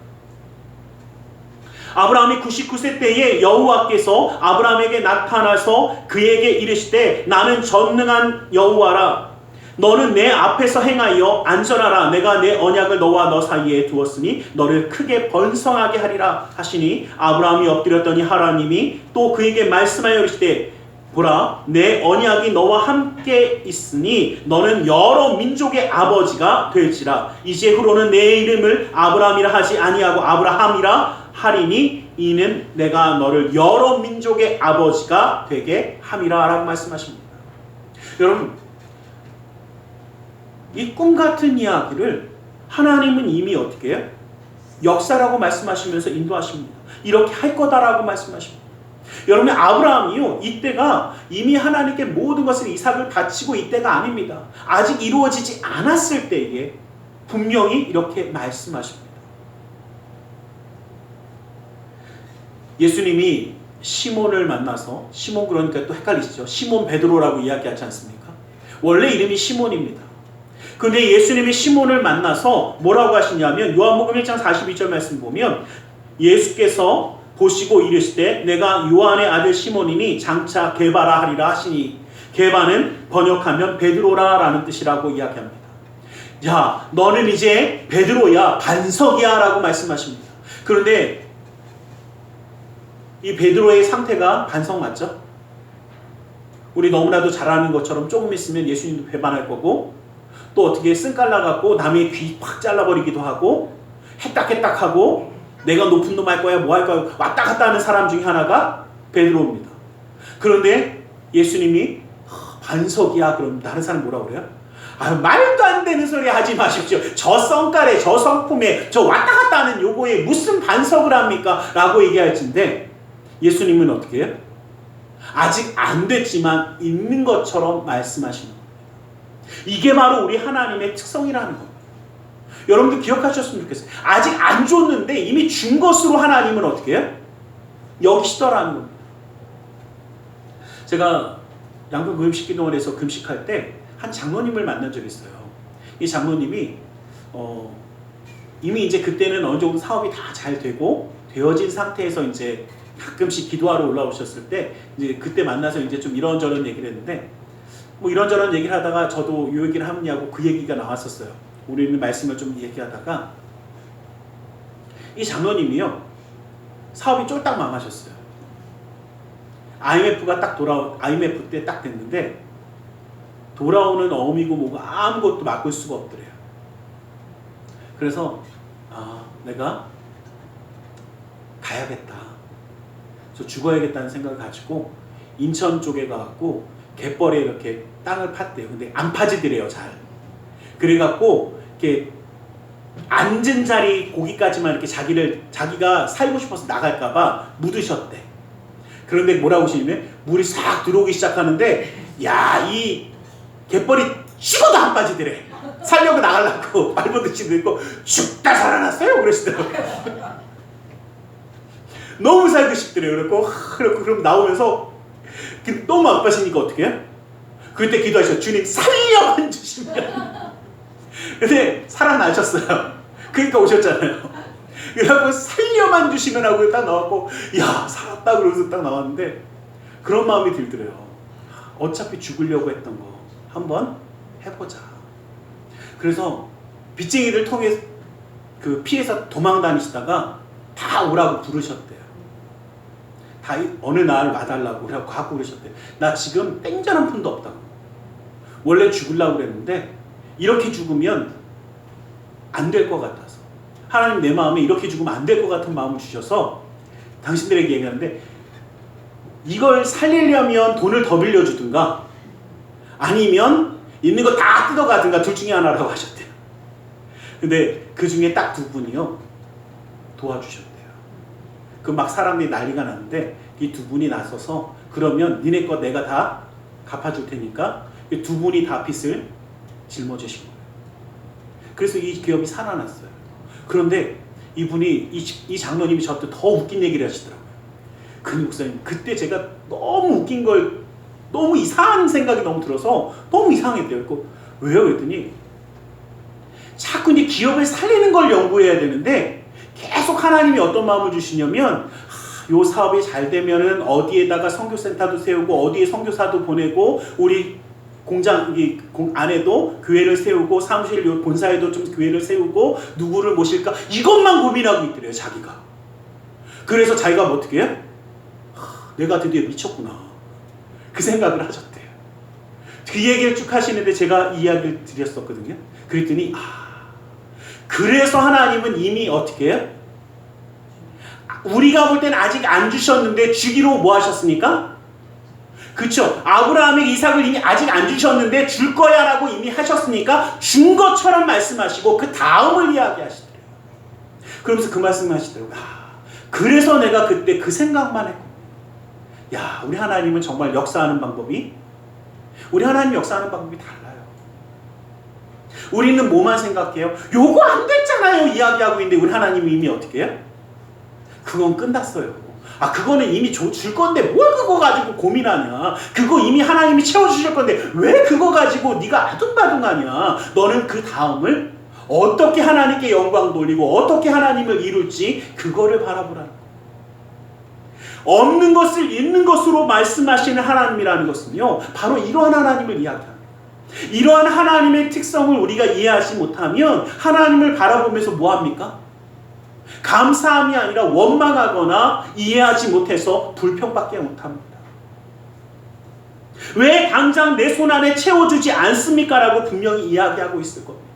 S2: 아브라함이 99세 때에 여호와께서 아브라함에게 나타나서 그에게 이르시되 나는 전능한 여호와라. 너는 내 앞에서 행하여 안전하라. 내가 내 언약을 너와 너 사이에 두었으니 너를 크게 번성하게 하리라 하시니 아브라함이 엎드렸더니 하나님이 또 그에게 말씀하여 이르시되 보라, 내 언약이 너와 함께 있으니 너는 여러 민족의 아버지가 될지라. 이제후로는 내 이름을 아브라함이라 하지 아니하고 아브라함이라 하리니 이는 내가 너를 여러 민족의 아버지가 되게 함이라 라고 말씀하십니다. 여러분, 이 꿈같은 이야기를 하나님은 이미 어떻게 해요? 역사라고 말씀하시면서 인도하십니다. 이렇게 할 거다라고 말씀하십니다. 여러분, 아브라함이요, 이때가 이미 하나님께 모든 것을 이삭을 바치고 이때가 아닙니다. 아직 이루어지지 않았을 때에 분명히 이렇게 말씀하십니다. 예수님이 시몬을 만나서, 시몬 그러니까 또 헷갈리시죠? 시몬 베드로라고 이야기하지 않습니까? 원래 이름이 시몬입니다. 근데 예수님이 시몬을 만나서 뭐라고 하시냐면 요한복음 1장 42절 말씀 보면 예수께서 보시고 이르시되 내가 요한의 아들 시몬이니 장차 게바라 하리라 하시니, 게바는 번역하면 베드로라 라는 뜻이라고 이야기합니다. 야, 너는 이제 베드로야, 반석이야 라고 말씀하십니다. 그런데 이 베드로의 상태가 반석 맞죠? 우리 너무나도 잘 아는 것처럼 조금 있으면 예수님도 배반할 거고, 또 어떻게 쓴 깔라갖고 남의 귀 확 잘라버리기도 하고, 해딱해딱하고 내가 높은 놈 할 거야 뭐 할 거야 왔다 갔다 하는 사람 중에 하나가 베드로입니다. 그런데 예수님이 반석이야 그럼 다른 사람 뭐라고 그래요? 말도 안 되는 소리 하지 마십시오. 저 성깔에 저 성품에 저 왔다 갔다 하는 요거에 무슨 반석을 합니까? 라고 얘기할진데 예수님은 어떻게 해요? 아직 안 됐지만 있는 것처럼 말씀하시는 겁니다. 이게 바로 우리 하나님의 특성이라는 겁니다. 여러분들 기억하셨으면 좋겠어요. 아직 안 줬는데 이미 준 것으로 하나님은 어떻게 해요? 여기시더라는 겁니다. 제가 양평 금식기도원에서 금식할 때 한 장로님을 만난 적이 있어요. 이 장로님이 이미 이제 그때는 어느 정도 사업이 다 잘 되고 되어진 상태에서 이제 가끔씩 기도하러 올라오셨을 때 이제 그때 만나서 이제 좀 이런저런 얘기를 했는데 뭐 이런저런 얘기를 하다가 저도 이 얘기를 하느냐고 그 얘기가 나왔었어요. 우리는 말씀을 좀 얘기하다가 이 장로님이요 사업이 쫄딱 망하셨어요. IMF 때 딱 됐는데 돌아오는 어미고 뭐고 아무것도 맡을 수가 없더래요. 그래서 내가 가야겠다. 저 죽어야겠다는 생각을 가지고 인천 쪽에 가갖고 갯벌에 이렇게 땅을 팠대요. 근데 안 파지더래요, 잘. 그래갖고 이렇게 앉은 자리 고기까지만 이렇게 자기가 살고 싶어서 나갈까봐 묻으셨대. 그런데 뭐라고 하시냐면 물이 싹 들어오기 시작하는데 이 갯벌이 죽어도 안 빠지더래. 살려고 나가려고 발버둥 치고 죽다 살아났어요 그러시더라고요. 너무 살고 싶더래요. 그럼 나오면서 너무 아파시니까 어떻게 해요? 그때 기도하셔. 주님 살려만 주시면. 근데 살아나셨어요. 그러니까 오셨잖아요. 그래갖고 살려만 주시면 하고 딱 나왔고 야 살았다 그러면서 딱 나왔는데 그런 마음이 들더래요. 어차피 죽으려고 했던 거 한번 해보자. 그래서 빚쟁이들 통해 피해서 도망 다니시다가 다 오라고 부르셨대요. 다 어느 날 와달라고 그래갖고 갖고 그러셨대요. 나 지금 땡전 한 푼도 없다고. 원래 죽으려고 그랬는데 이렇게 죽으면 안 될 것 같아서 하나님 내 마음에 이렇게 죽으면 안 될 것 같은 마음을 주셔서 당신들에게 얘기하는데 이걸 살리려면 돈을 더 빌려주든가 아니면 있는 거 다 뜯어가든가 둘 중에 하나라고 하셨대요. 근데 그 중에 딱 두 분이요 도와주셨대요. 그 막 사람들이 난리가 났는데 이 두 분이 나서서 그러면 니네 거 내가 다 갚아줄 테니까 이 두 분이 다 빚을 짊어지신 거예요. 그래서 이 기업이 살아났어요. 그런데 이분이 이 장로님이 저한테 더 웃긴 얘기를 하시더라고요. 근데 목사님 그때 제가 너무 웃긴 걸 너무 이상한 생각이 너무 들어서 너무 이상했대요. 그래서 왜요? 그랬더니 자꾸 이제 기업을 살리는 걸 연구해야 되는데 계속 하나님이 어떤 마음을 주시냐면 요 사업이 잘 되면은 어디에다가 선교센터도 세우고 어디에 선교사도 보내고 우리 공장 안에도 교회를 세우고 사무실 본사에도 좀 교회를 세우고 누구를 모실까 이것만 고민하고 있더래요. 자기가. 그래서 자기가 뭐 어떻게 해요? 내가 드디어 미쳤구나 그 생각을 하셨대요. 그 얘기를 쭉 하시는데 제가 이야기를 드렸었거든요. 그랬더니 그래서 하나님은 이미 어떻게 해요? 우리가 볼 때는 아직 안 주셨는데 주기로 뭐 하셨습니까? 그렇죠. 아브라함에게 이삭을 이미 아직 안 주셨는데 줄 거야 라고 이미 하셨으니까 준 것처럼 말씀하시고 그 다음을 이야기하시더래요. 그러면서 그 말씀을 하시더라고요. 그래서 내가 그때 그 생각만 했고 우리 하나님은 정말 역사하는 방법이 우리 하나님 역사하는 방법이 달라요. 우리는 뭐만 생각해요? 요거 안 됐잖아요 이야기하고 있는데 우리 하나님이 이미 어떻게 해요? 그건 끝났어요. 그거는 이미 줄 건데 뭘 그거 가지고 고민하냐. 그거 이미 하나님이 채워주실 건데 왜 그거 가지고 네가 아둥바둥하냐. 너는 그 다음을 어떻게 하나님께 영광 돌리고 어떻게 하나님을 이룰지 그거를 바라보라는 거예요. 없는 것을 있는 것으로 말씀하시는 하나님이라는 것은요 바로 이러한 하나님을 이야기합니다. 이러한 하나님의 특성을 우리가 이해하지 못하면 하나님을 바라보면서 뭐합니까? 감사함이 아니라 원망하거나 이해하지 못해서 불평밖에 못합니다. 왜 당장 내 손 안에 채워주지 않습니까? 라고 분명히 이야기하고 있을 겁니다.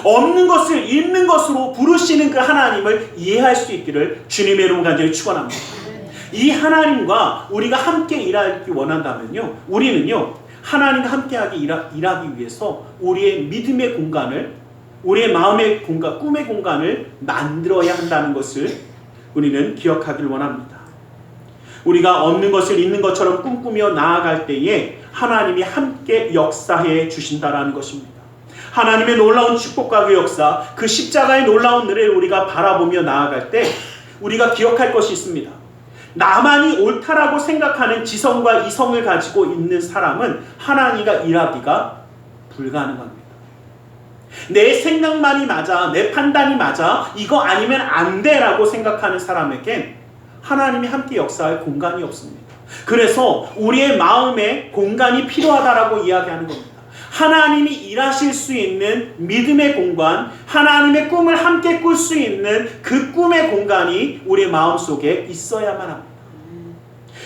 S2: 없는 것을 있는 것으로 부르시는 그 하나님을 이해할 수 있기를 주님의 이름으로 간절히 축원합니다. 이 하나님과 우리가 함께 일하기 원한다면요 우리는요 하나님과 함께하기 일하기 위해서 우리의 믿음의 공간을 우리의 마음의 공간, 꿈의 공간을 만들어야 한다는 것을 우리는 기억하길 원합니다. 우리가 없는 것을 있는 것처럼 꿈꾸며 나아갈 때에 하나님이 함께 역사해 주신다라는 것입니다. 하나님의 놀라운 축복과 그 역사, 그 십자가의 놀라운 은혜를 우리가 바라보며 나아갈 때 우리가 기억할 것이 있습니다. 나만이 옳다라고 생각하는 지성과 이성을 가지고 있는 사람은 하나님과 일하기가 불가능합니다. 내 생각만이 맞아, 내 판단이 맞아, 이거 아니면 안 돼라고 생각하는 사람에겐 하나님이 함께 역사할 공간이 없습니다. 그래서 우리의 마음에 공간이 필요하다라고 이야기하는 겁니다. 하나님이 일하실 수 있는 믿음의 공간, 하나님의 꿈을 함께 꿀 수 있는 그 꿈의 공간이 우리의 마음속에 있어야만 합니다.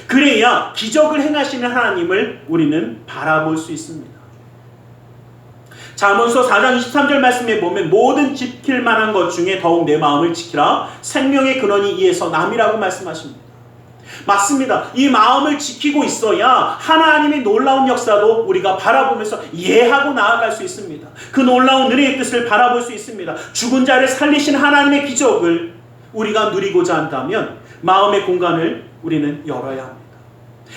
S2: 그래야 기적을 행하시는 하나님을 우리는 바라볼 수 있습니다. 잠언서 4장 23절 말씀에 보면 모든 지킬 만한 것 중에 더욱 내 마음을 지키라. 생명의 근원이 이에서 남이라고 말씀하십니다. 맞습니다. 이 마음을 지키고 있어야 하나님의 놀라운 역사도 우리가 바라보면서 이해하고 나아갈 수 있습니다. 그 놀라운 은혜의 뜻을 바라볼 수 있습니다. 죽은 자를 살리신 하나님의 기적을 우리가 누리고자 한다면 마음의 공간을 우리는 열어야 합니다.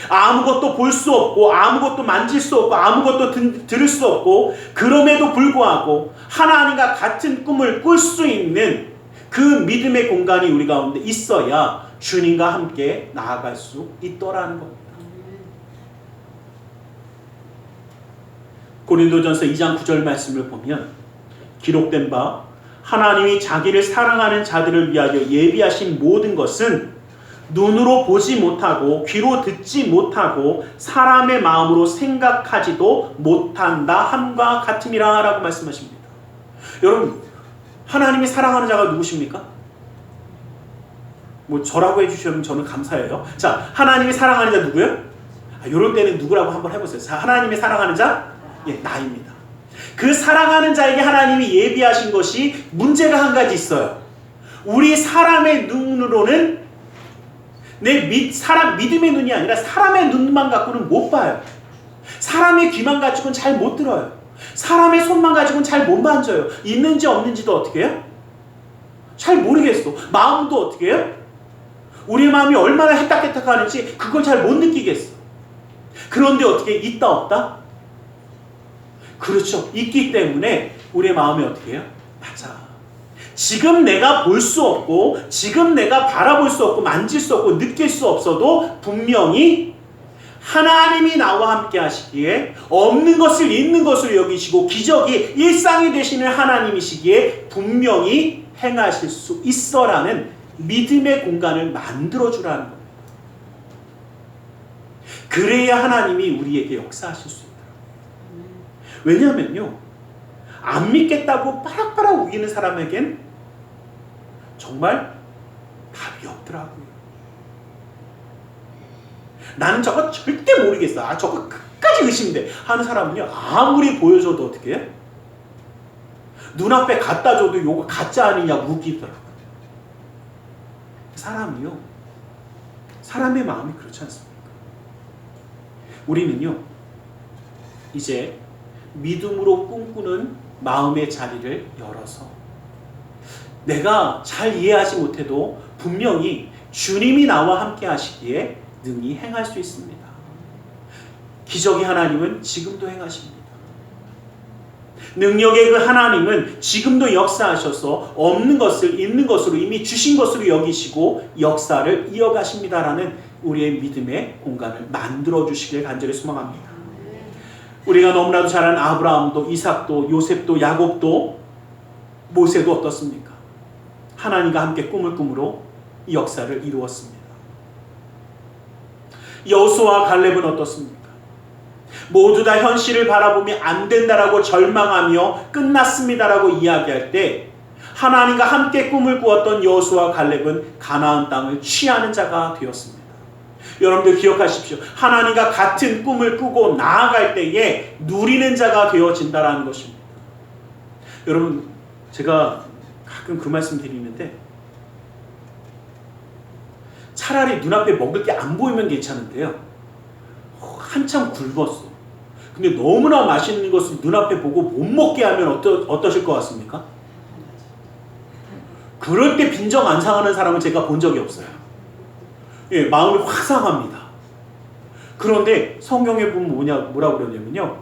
S2: 아무것도 볼 수 없고 아무것도 만질 수 없고 아무것도 들을 수 없고 그럼에도 불구하고 하나님과 같은 꿈을 꿀 수 있는 그 믿음의 공간이 우리 가운데 있어야 주님과 함께 나아갈 수 있더라는 겁니다. 고린도전서 2장 9절 말씀을 보면 기록된 바 하나님이 자기를 사랑하는 자들을 위하여 예비하신 모든 것은 눈으로 보지 못하고 귀로 듣지 못하고 사람의 마음으로 생각하지도 못한다 함과 같으니라 라고 말씀하십니다. 여러분, 하나님이 사랑하는 자가 누구십니까? 뭐 저라고 해주시면 저는 감사해요. 자, 하나님이 사랑하는 자 누구예요? 이럴 때는 누구라고 한번 해보세요. 자, 하나님이 사랑하는 자? 예, 나입니다. 그 사랑하는 자에게 하나님이 예비하신 것이 문제가 한 가지 있어요. 우리 사람의 눈으로는 사람 믿음의 눈이 아니라 사람의 눈만 갖고는 못 봐요. 사람의 귀만 가지고는 잘 못 들어요. 사람의 손만 가지고는 잘 못 만져요. 있는지 없는지도 어떻게 해요? 잘 모르겠어. 마음도 어떻게 해요? 우리의 마음이 얼마나 해딱해딱하는지 그걸 잘 못 느끼겠어. 그런데 어떻게 있다 없다? 그렇죠. 있기 때문에 우리의 마음이 어떻게 해요? 맞아. 지금 내가 볼 수 없고 지금 내가 바라볼 수 없고 만질 수 없고 느낄 수 없어도 분명히 하나님이 나와 함께 하시기에 없는 것을 있는 것으로 여기시고 기적이 일상이 되시는 하나님이시기에 분명히 행하실 수 있어라는 믿음의 공간을 만들어주라는 겁니다. 그래야 하나님이 우리에게 역사하실 수 있다. 왜냐하면요, 안 믿겠다고 빠락빠락 우기는 사람에겐 정말 답이 없더라고요. 나는 저거 절대 모르겠어. 아, 저거 끝까지 의심돼 하는 사람은요, 아무리 보여줘도 어떻게 해? 눈앞에 갖다 줘도 요거 가짜 아니냐 우기더라고요. 사람이요, 사람의 마음이 그렇지 않습니까? 우리는요, 이제 믿음으로 꿈꾸는 마음의 자리를 열어서 내가 잘 이해하지 못해도 분명히 주님이 나와 함께 하시기에 능히 행할 수 있습니다. 기적의 하나님은 지금도 행하십니다. 능력의 그 하나님은 지금도 역사하셔서 없는 것을 있는 것으로 이미 주신 것으로 여기시고 역사를 이어가십니다라는 우리의 믿음의 공간을 만들어 주시길 간절히 소망합니다. 우리가 너무나도 잘 아는 아브라함도 이삭도 요셉도 야곱도 모세도 어떻습니까? 하나님과 함께 꿈을 꾸므로 이 역사를 이루었습니다. 여호수아와 갈렙은 어떻습니까? 모두 다 현실을 바라보며 안 된다라고 절망하며 끝났습니다라고 이야기할 때 하나님과 함께 꿈을 꾸었던 여호수아와 갈렙은 가나안 땅을 취하는 자가 되었습니다. 여러분들 기억하십시오. 하나님과 같은 꿈을 꾸고 나아갈 때에 누리는 자가 되어진다라는 것입니다. 여러분, 제가 가끔 그 말씀 드리는데 차라리 눈앞에 먹을 게 안 보이면 괜찮은데요, 한참 굶었어. 근데 너무나 맛있는 것을 눈앞에 보고 못 먹게 하면 어떠실 것 같습니까? 그럴 때 빈정 안 상하는 사람은 제가 본 적이 없어요. 예, 마음이 확 상합니다. 그런데 성경에 보면 뭐라고 그러냐면요,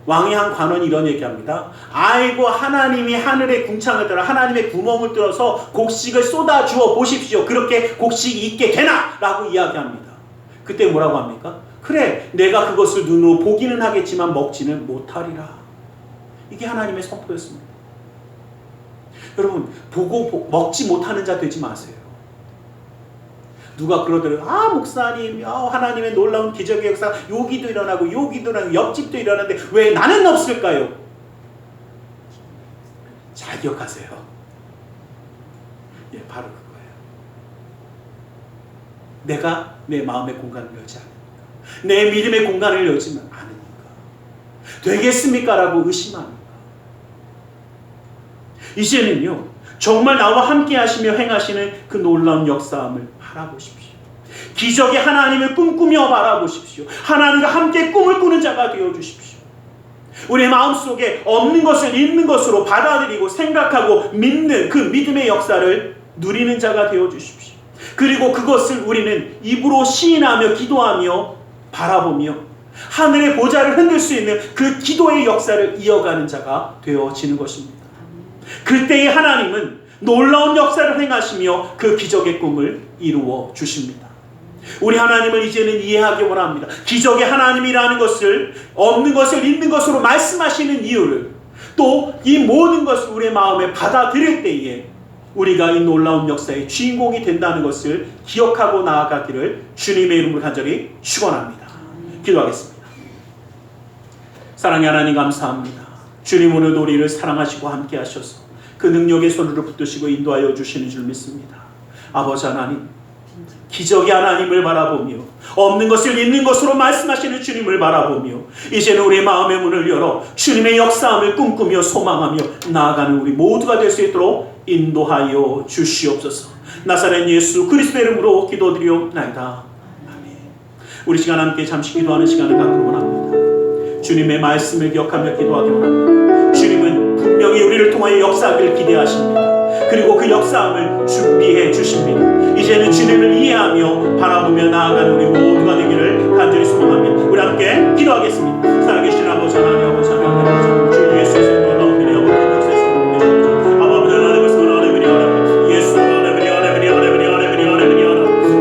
S2: 왕의 한 관원이 이런 얘기합니다. 아이고, 하나님이 하늘의 궁창을 들어 하나님의 구멍을 뚫어서 곡식을 쏟아주어 보십시오. 그렇게 곡식이 있게 되나? 라고 이야기합니다. 그때 뭐라고 합니까? 그래, 내가 그것을 눈으로 보기는 하겠지만 먹지는 못하리라. 이게 하나님의 선포였습니다. 여러분, 보고 먹지 못하는 자 되지 마세요. 누가 그러더라고요. 아, 목사님, 하나님의 놀라운 기적의 역사, 여기도 일어나고 여기도 일어나고 옆집도 일어나는데 왜 나는 없을까요? 잘 기억하세요. 예, 바로 그거예요. 내가 내 마음의 공간을 열지 않으니까, 내 믿음의 공간을 열지 않으니까, 되겠습니까? 라고 의심합니다. 이제는요, 정말 나와 함께 하시며 행하시는 그 놀라운 역사함을 바라보십시오. 기적의 하나님을 꿈꾸며 바라보십시오. 하나님과 함께 꿈을 꾸는 자가 되어주십시오. 우리의 마음속에 없는 것을 있는 것으로 받아들이고 생각하고 믿는 그 믿음의 역사를 누리는 자가 되어주십시오. 그리고 그것을 우리는 입으로 시인하며 기도하며 바라보며 하늘의 보좌를 흔들 수 있는 그 기도의 역사를 이어가는 자가 되어지는 것입니다. 그때의 하나님은 놀라운 역사를 행하시며 그 기적의 꿈을 이루어 주십니다. 우리 하나님을 이제는 이해하기 원합니다. 기적의 하나님이라는 것을, 없는 것을 있는 것으로 말씀하시는 이유를, 또 이 모든 것을 우리의 마음에 받아들일 때에 우리가 이 놀라운 역사의 주인공이 된다는 것을 기억하고 나아가기를 주님의 이름으로 간절히 축원합니다. 기도하겠습니다. 사랑의 하나님, 감사합니다. 주님, 오늘도 우리를 사랑하시고 함께 하셔서 그 능력의 손으로 붙드시고 인도하여 주시는 줄 믿습니다. 아버지 하나님, 기적의 하나님을 바라보며 없는 것을 있는 것으로 말씀하시는 주님을 바라보며 이제는 우리의 마음의 문을 열어 주님의 역사함을 꿈꾸며 소망하며 나아가는 우리 모두가 될 수 있도록 인도하여 주시옵소서. 나사렛 예수 그리스도의 이름으로 기도드리옵나이다. 아멘. 우리 시간 함께 잠시 기도하는 시간을 갖고 원합니다. 주님의 말씀을 기억하며 기도하기 원합니다. 주님은 분명히 우리를 통하여 역사하기를 기대하십니다. 그리고 그 역사함을 준비해 주십니다. 이제는 주님을 이해하며 바라보며 나아가는 우리 모두가 되기를 간절히 소망합니다. 우리 함께 기도하겠습니다. 살아계신 아버지 하나님, 아버지 하나님, 주 예수의 놀라운 은혜, 아버지 역사에서 함께 아버지 하나님의 선한 은혜, 예수 하나님의 은혜, 아버지 하나님,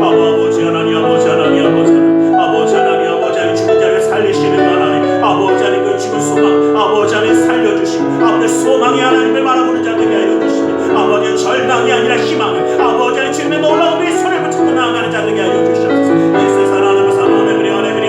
S2: 아버지 하나님, 아버지 하나님, 아버지 하나님, 죽은 자를 살리시는 하나님, 아버지 하나님, 그 죽은 소망, 아버지 하나님 살려주시고 아버지 소망의 하나님을 바라보는 자들이 하여 주시고 아버지의 절망이 아니라 희망을, 아버지의 주님의 놀라운 우리의 손을 붙잡고 나아가는 자들에게 하여 주시옵소서. 예수의 사랑하는 사랑하는 우리 하나님,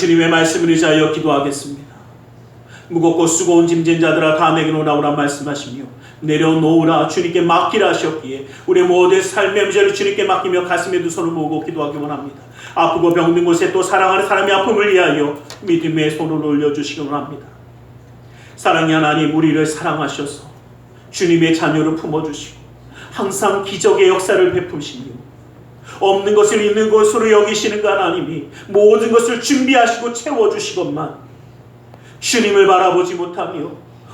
S2: 주님의 말씀을 의지하여 기도하겠습니다. 무겁고 수고온 짐진 자들아 다 내게로 나오라 말씀하시며 내려놓으라 주님께 맡기라 하셨기에 우리 모두의 삶의 문제를 주님께 맡기며 가슴에 두 손을 모으고 기도하기 원합니다. 아프고 병든 곳에 또 사랑하는 사람의 아픔을 위하여 믿음의 손을 올려주시기 원합니다. 사랑의 하나님, 우리를 사랑하셔서 주님의 자녀를 품어주시고 항상 기적의 역사를 베푸시며 없는 것을 있는 것으로 여기시는 그 하나님이 모든 것을 준비하시고 채워주시건만 주님을 바라보지 못하며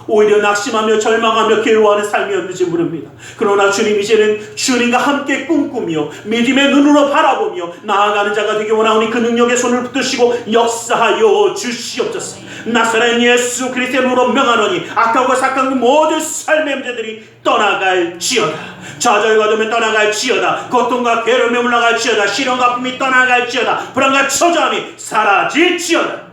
S2: 오히려 낙심하며 절망하며 괴로워하는 삶이었는지 모릅니다. 그러나 주님 이제는 주님과 함께 꿈꾸며 믿음의 눈으로 바라보며 나아가는 자가 되기 원하오니 그 능력의 손을 붙드시고 역사하여 주시옵소서. 나사렛 예수 그리스도의 이름으로 명하노니 악하고 삭한 그 모든 삶의 문제들이 떠나갈지어다. 좌절과 어둠이 떠나갈지어다. 고통과 괴로움이 물러갈지어다. 시련과 아픔이 떠나갈지어다. 불안과 처절함이 사라질지어다.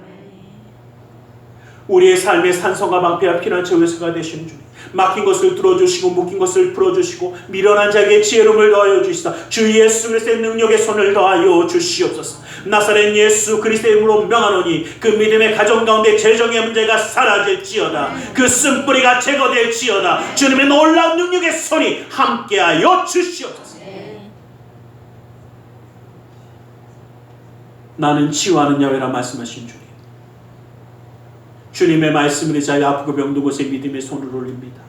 S2: 우리의 삶의 산성과 방패와 피난처 요새가 되시는 주님, 막힌 것을 뚫어주시고 묶인 것을 풀어주시고 미련한 자에게 지혜로움을 더하여 주시사 주 예수 그리스도의 능력의 손을 더하여 주시옵소서. 나사렛 예수 그리스도의 이름으로 명하노니 그 믿음의 가정 가운데 재정의 문제가 사라질지어다. 그 쓴뿌리가 제거될지어다. 주님의 놀라운 능력의 손이 함께하여 주시옵소서. 나는 치유하는 야훼라 말씀하신 주님, 주님의 말씀을 의지하여 아프고 병든 곳에 믿음의 손을 올립니다.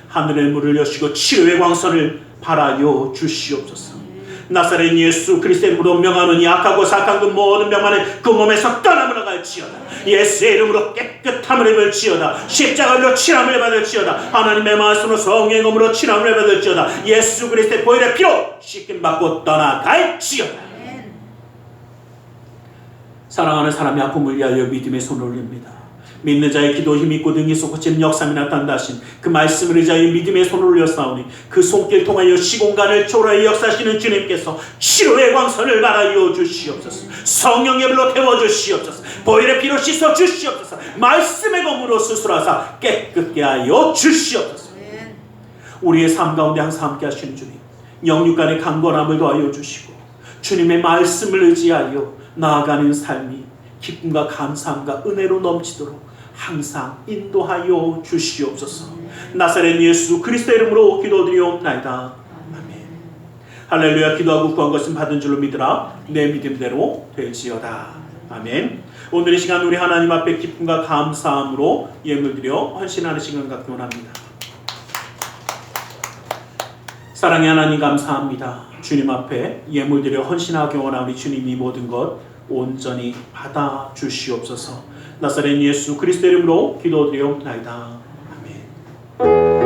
S2: 하늘의 문을 여시고 치료의 광선을 발하여 주시옵소서. 나사렛 예수 그리스도의 이름으로 명하노니 악하고 사악한 그 모든 병만을 그 몸에서 떠나물어 갈지어다. 예수의 이름으로 깨끗함을 입을지어다. 십자가로 칠함을 받을지어다. 하나님의 말씀으로 성령의 검으로 칠함을 받을지어다. 예수 그리스도의 보혈의 피로 씻김받고 떠나갈지어다. 사랑하는 사람의 아픔을 위하여 믿음의 손을 올립니다. 믿는 자의 기도 힘이 있고 능히 솟구치는 역사이 나타난다 하신 그 말씀을 의지하여 믿음의 손을 올렸사오니 그 손길 통하여 시공간을 초월하여 역사하시는 주님께서 치료의 광선을 발하여 주시옵소서. 성령의 불로 태워주시옵소서. 보혈의 피로 씻어 주시옵소서. 말씀의 검으로 수술하사 깨끗게 하여 주시옵소서. 우리의 삶 가운데 항상 함께 하시는 주님, 영육간의 강건함을 더하여 주시고 주님의 말씀을 의지하여 나아가는 삶이 기쁨과 감사함과 은혜로 넘치도록 항상 인도하여 주시옵소서. 나사렛 예수 그리스도의 이름으로 기도드리옵나이다. 아멘. 할렐루야. 기도하고 구한 것은 받은 줄로 믿으라. 내 믿음대로 될지어다. 아멘. 오늘 이 시간 우리 하나님 앞에 기쁨과 감사함으로 예물 드려 헌신하는 시간 갖기 원합니다. 사랑의 하나님 감사합니다. 주님 앞에 예물 드려 헌신하기 원하오니 주님이 모든 것 온전히 받아 주시옵소서. 나사렛 예수 그리스도의 이름으로 기도드리옵나이다. 아멘.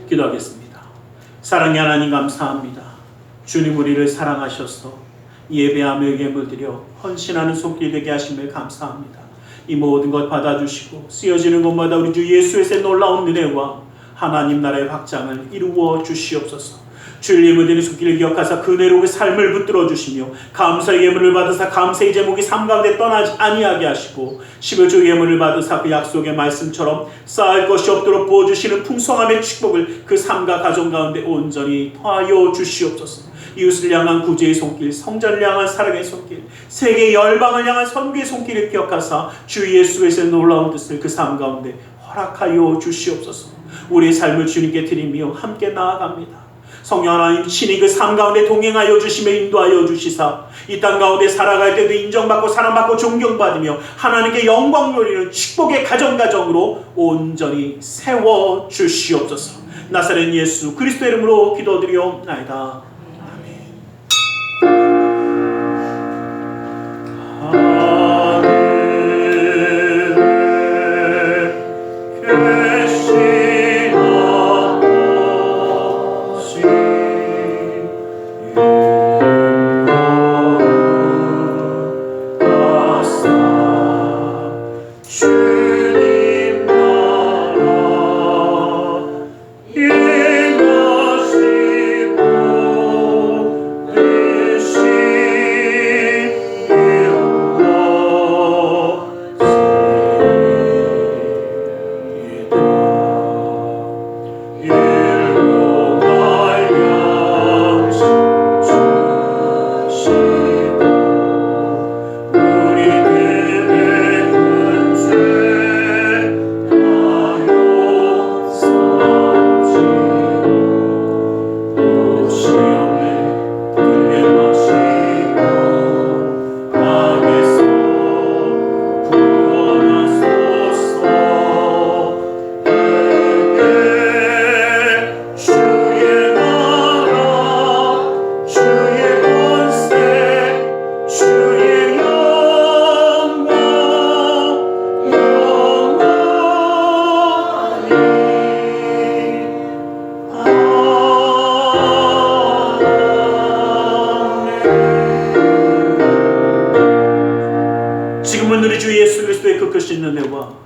S2: 기도하겠습니다. 사랑의 하나님 감사합니다. 주님 우리를 사랑하셔서 예배하며 예물 드려 헌신하는 손길 되게 하심을 감사합니다. 이 모든 것 받아주시고 쓰여지는 곳마다 우리 주 예수의 놀라운 은혜와 하나님 나라의 확장을 이루어 주시옵소서. 주일 예물 드리는 손길을 기억하사 그 은혜로운 삶을 붙들어 주시며 감사의 예물을 받으사 감사의 제목이 삶 가운데 떠나지 아니하게 하시고 11조 예물을 받으사 그 약속의 말씀처럼 쌓을 것이 없도록 부어주시는 풍성함의 축복을 그 삶과 가정 가운데 온전히 더하여 주시옵소서. 이웃을 향한 구제의 손길, 성전을 향한 사랑의 손길, 세계 열방을 향한 선교의 손길을 기억하사 주 예수의 놀라운 뜻을 그 삶 가운데 허락하여 주시옵소서. 우리의 삶을 주님께 드리며 함께 나아갑니다. 성령 하나님 친히 그 삶 가운데 동행하여 주시며 인도하여 주시사 이 땅 가운데 살아갈 때도 인정받고 사랑받고 존경받으며 하나님께 영광 돌리는 축복의 가정으로 온전히 세워 주시옵소서. 나사렛 예수 그리스도의 이름으로 기도드리옵나이다.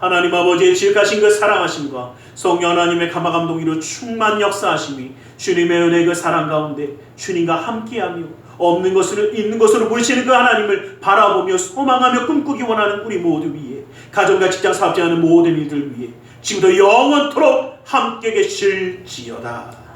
S2: 하나님 아버지의 지극하신 그 사랑하심과 성령 하나님의 감화감동으로 충만 역사하심이 주님의 은혜의 그 사랑 가운데 주님과 함께하며 없는 것으로 있는 것으로 보이시는 그 하나님을 바라보며 소망하며 꿈꾸기 원하는 우리 모두 위에 가정과 직장 사업자하는 모든 이들 위에 지금도 영원토록 함께 계실지어다.